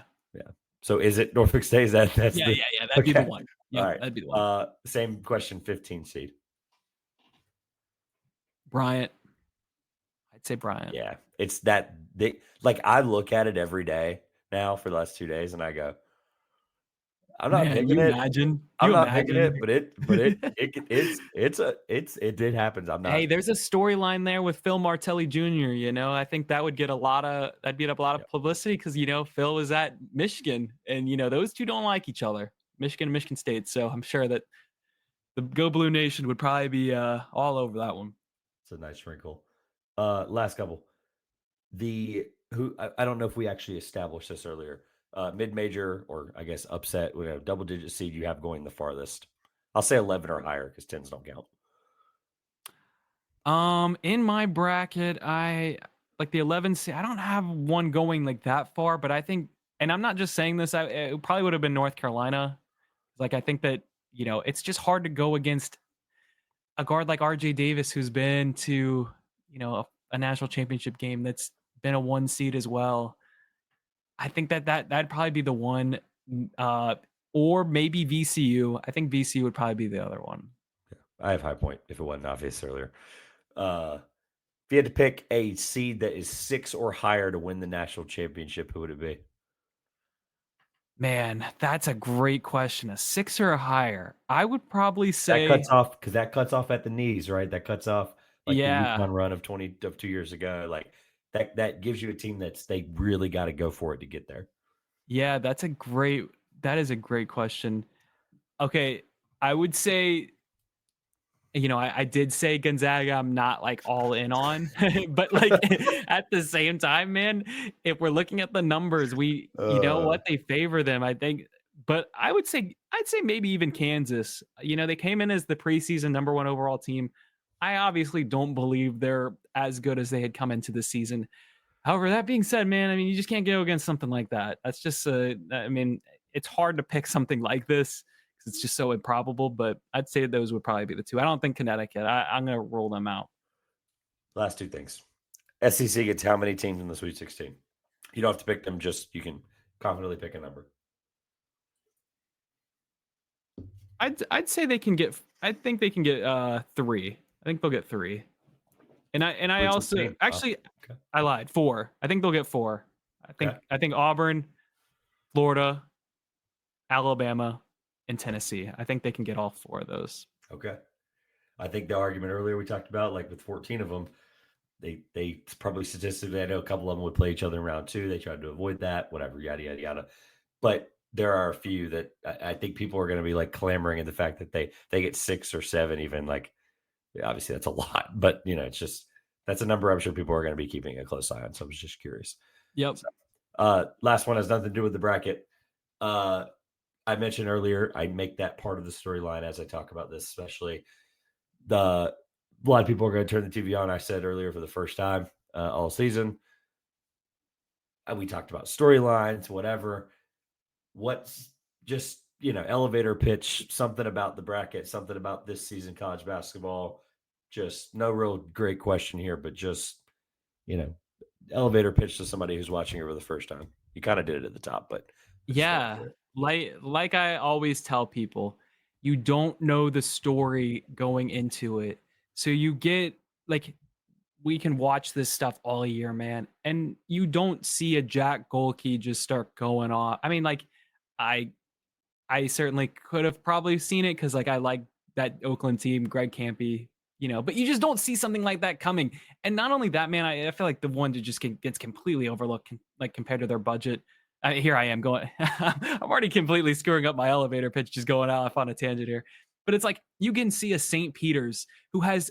So is it Norfolk State? That's That'd be the one. Yeah, all right. That'd be the one. Same question. 15 seed. Bryant. I'd say Bryant. Yeah, it's that they like. I look at it every day now for the last 2 days, and I go, I'm not picking it. I'm not picking it, but it did happen. I'm not. Hey, there's a storyline there with Phil Martelli Jr. I think that would get that'd get up a lot of publicity because Phil was at Michigan, and those two don't like each other, Michigan and Michigan State. So I'm sure that the Go Blue Nation would probably be all over that one. It's a nice wrinkle. Last couple. I don't know if we actually established this earlier. Mid-major, or I guess upset, we have double-digit seed you have going the farthest. I'll say 11 or higher because 10s don't count. In my bracket, I like the 11 seed. I don't have one going like that far, but I think, and I'm not just saying this, it probably would have been North Carolina. Like, I think that, it's just hard to go against a guard like RJ Davis, who's been to, a national championship game, that's been a 1 seed as well. I think that'd probably be the one, or maybe VCU. I think VCU would probably be the other one. Yeah, I have High Point if it wasn't obvious earlier. If you had to pick a seed that is 6 or higher to win the national championship, who would it be? Man, that's a great question. A 6 or a higher? I would probably say that cuts off at the knees, right? That cuts off the UConn run of 2 years ago. Like that gives you a team they really got to go for it to get there. Yeah, that is a great question. Okay, I would say, I did say Gonzaga, I'm not like all in on, but like at the same time, man, if we're looking at the numbers, they favor them, I think. But I'd say maybe even Kansas. They came in as the preseason number 1 overall team. I obviously don't believe they're as good as they had come into the season. However, that being said, man, you just can't go against something like that. That's just, it's it's hard to pick something like this because it's just so improbable. But I'd say those would probably be the two. I don't think Connecticut. I'm gonna roll them out. Last two things. SEC gets how many teams in the Sweet 16? You don't have to pick them. Just you can confidently pick a number. I'd say they can get. I think they can get 3. I think they'll get 3. And I Sweet also 16. actually Okay. I lied. 4. I think they'll get 4. I think Auburn, Florida, Alabama, and Tennessee. I think they can get all 4 of those. Okay. I think the argument earlier we talked about, like with 14 of them, they probably statistically, I know a couple of them would play each other in round 2. They tried to avoid that, whatever, yada, yada, yada. But there are a few that I think people are going to be like clamoring in the fact that they get 6 or 7, even like, obviously that's a lot, but it's just, that's a number I'm sure people are going to be keeping a close eye on. So I was just curious. Yep. So, last one has nothing to do with the bracket. I mentioned earlier, I make that part of the storyline as I talk about this, especially a lot of people are going to turn the TV on. I said earlier for the first time all season. We talked about storylines, whatever. What's just, elevator pitch, something about the bracket, something about this season college basketball. Just no real great question here, but just, elevator pitch to somebody who's watching it for the first time. You kind of did it at the top, but yeah, like I always tell people, you don't know the story going into it. So you get like we can watch this stuff all year, man, and you don't see a Jack Golke just start going off. I mean, like I certainly could have probably seen it because like I like that Oakland team, Greg Campy, but you just don't see something like that coming. And not only that, man, I feel like the one that just gets completely overlooked, like compared to their budget. Here I am going. I'm already completely screwing up my elevator pitch, just going off on a tangent here. But it's like you can see a St. Peter's who has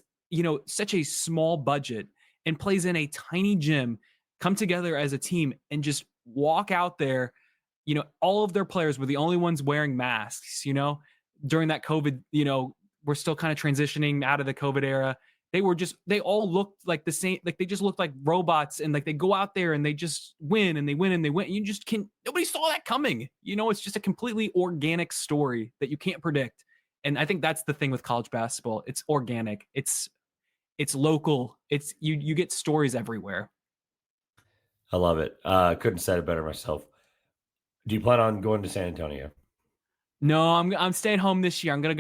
such a small budget and plays in a tiny gym, come together as a team and just walk out there. All of their players were the only ones wearing masks. During that COVID, we're still kind of transitioning out of the COVID era. They all looked like the same, like they just looked like robots, and like they go out there and they just win and they win and they win. You just can't, nobody saw that coming. It's just a completely organic story that you can't predict. And I think that's the thing with college basketball. It's organic. It's local. It's you get stories everywhere. I love it. Couldn't have said it better myself. Do you plan on going to San Antonio? No, I'm staying home this year. I'm gonna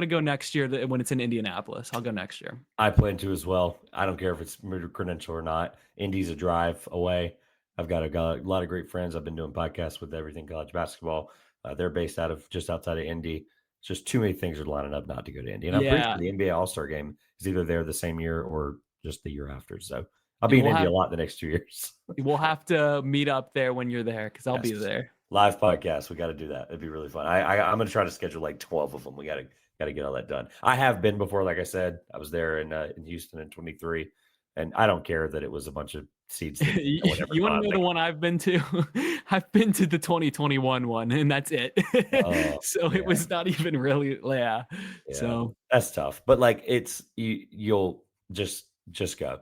go next year when it's in Indianapolis. I'll go next year. I plan to as well. I don't care if it's credential or not. Indy's a drive away. I've got a lot of great friends. I've been doing podcasts with Everything College Basketball. They're based out of just outside of Indy. It's just too many things are lining up not to go to Indy. And I'm pretty sure the NBA All-Star game is either there the same year or just the year after. So I'll be in Indy a lot the next 2 years. We'll have to meet up there when you're there because I'll be there. Live podcast. We got to do that. It'd be really fun. I'm going to try to schedule like 12 of them. We got to get all that done. I have been before. Like I said, I was there in Houston in 23, and I don't care that it was a bunch of seats. You want to know the one I've been to? I've been to the 2021 one, and that's it. It was not even really, yeah. So that's tough. But like you'll just go.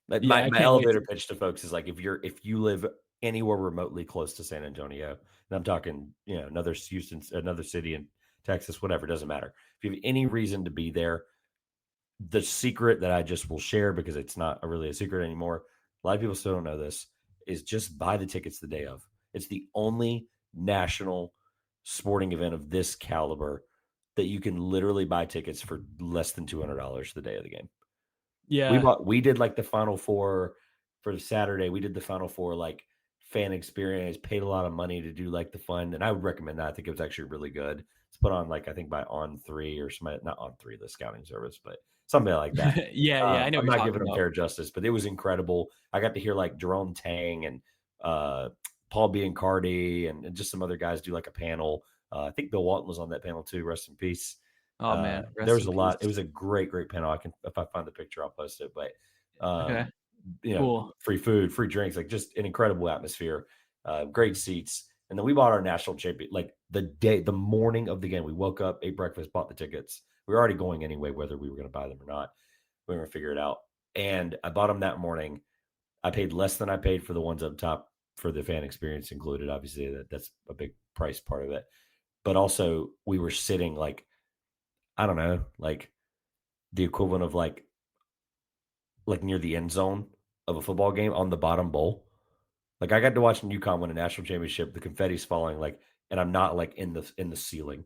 Like my elevator pitch to folks is like if you live anywhere remotely close to San Antonio, and I'm talking, another Houston, another city in Texas, whatever, doesn't matter. If you have any reason to be there, the secret that I just will share, because it's not really a secret anymore, a lot of people still don't know this, is just buy the tickets the day of. It's the only national sporting event of this caliber that you can literally buy tickets for less than $200 the day of the game. Yeah. We did like the Final Four for Saturday. We did the Final Four like fan experience, paid a lot of money to do like the fun, and I would recommend that. I think it was actually really good. It's put on like I think by On3 or somebody, not On3, the scouting service, but something like that. I know. I'm not giving them fair justice, but it was incredible. I got to hear like Jerome Tang and Paul Biancardi and just some other guys do like a panel. I think Bill Walton was on that panel too. Rest in peace. Oh man, there was a lot. It was a great panel. I can, if I find the picture, I'll post it. But okay. Cool. Free food, free drinks, like just an incredible atmosphere, great seats. And then we bought our national champion, like the morning of the game. We woke up, ate breakfast, bought the tickets. We were already going anyway, whether we were going to buy them or not. We were going to figure it out. And I bought them that morning. I paid less than I paid for the ones up top for the fan experience included. Obviously, that's a big price part of it. But also we were sitting like, I don't know, like the equivalent of like near the end zone of a football game on the bottom bowl. Like I got to watch UConn win a national championship, the confetti's falling, like, and I'm not like in the ceiling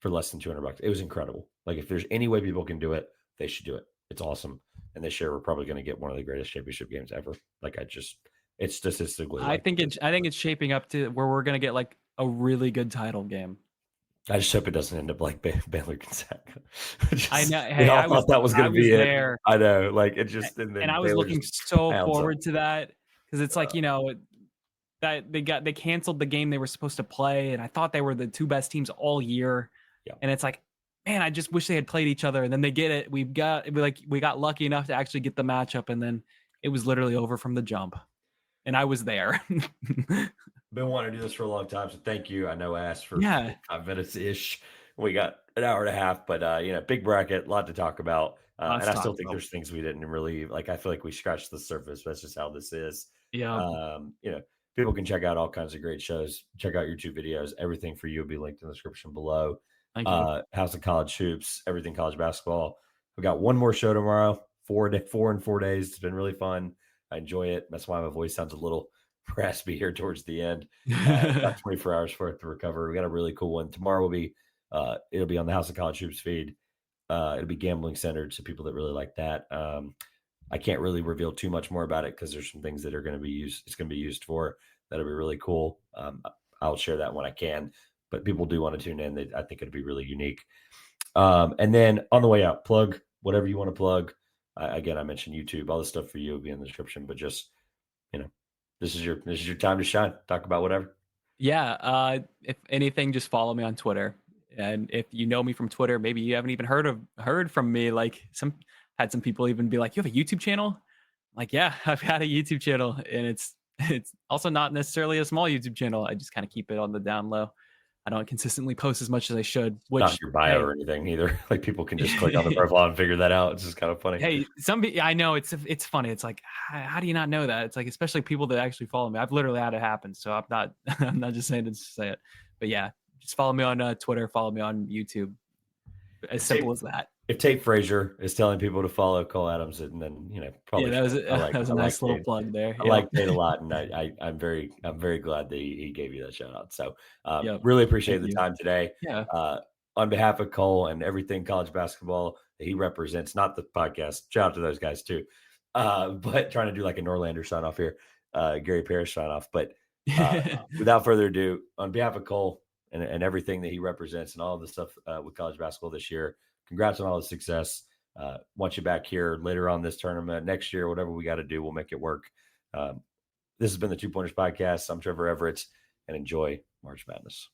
for less than $200. It was incredible. Like if there's any way people can do it, they should do it. It's awesome. And this year we're probably going to get one of the greatest championship games ever. Like it's statistically. I think it's shaping up to where we're gonna get like a really good title game. I just hope it doesn't end up like Baylor Gonzaga. I know. We Hey, all I was thought that was going to be there. it. I know. Like it just and I was looking so forward to that because it's like that they canceled the game they were supposed to play, and I thought they were the two best teams all year. Yeah. And it's like, man, I just wish they had played each other, and then they get it. We got lucky enough to actually get the matchup, and then it was literally over from the jump, and I was there. Been wanting to do this for a long time, so thank you. I know I asked for 5 minutes ish. We got an hour and a half, but big bracket, a lot to talk about. And I still think there's things we didn't really like. I feel like we scratched the surface. That's just how this is. Yeah. People can check out all kinds of great shows. Check out your 2 videos. Everything for you will be linked in the description below. Thank you. House of College Hoops, everything college basketball. We got one more show tomorrow. 4 in 4 days. It's been really fun. I enjoy it. That's why my voice sounds a little raspy here towards the end. Got 24 hours for it to recover. We got a really cool one. Tomorrow will be it'll be on the House of College Hoops feed. It'll be gambling centered, so people that really like that. I can't really reveal too much more about it because there's some things that are going to be used. It's going to be used for that'll be really cool. I'll share that when I can, but people do want to tune in. I think it'll be really unique. And then on the way out, plug whatever you want to plug. Again, I mentioned YouTube. All the stuff for you will be in the description. But just this is your time to shine. Talk about whatever. Yeah. If anything, just follow me on Twitter. And if you know me from Twitter, maybe you haven't even heard from me. Like had some people even be like, "You have a YouTube channel?" I'm like, yeah, I've had a YouTube channel, and it's also not necessarily a small YouTube channel. I just kind of keep it on the down low. I don't consistently post as much as I should. Which not your bio or anything either. Like people can just click on the profile and figure that out. It's just kind of funny. Hey, I know it's funny. It's like, how do you not know that? It's like, especially people that actually follow me. I've literally had it happen, so I'm not just saying to say it. But yeah, just follow me on Twitter. Follow me on YouTube. As simple as that. If Tate Frazier is telling people to follow Cole Adams, and then probably that was a nice little plug there. I like Tate a lot, and I'm very glad that he gave you that shout out. So really appreciate the time today. Yeah. On behalf of Cole and everything college basketball that he represents, not the podcast. Shout out to those guys too. But trying to do like a Norlander sign off here, Gary Parrish sign off. But without further ado, on behalf of Cole and everything that he represents and all of the stuff with college basketball this year, congrats on all the success. Want you back here later on this tournament, next year, whatever we got to do, we'll make it work. This has been the 2 Pointers Podcast. I'm Trevor Everett, and enjoy March Madness.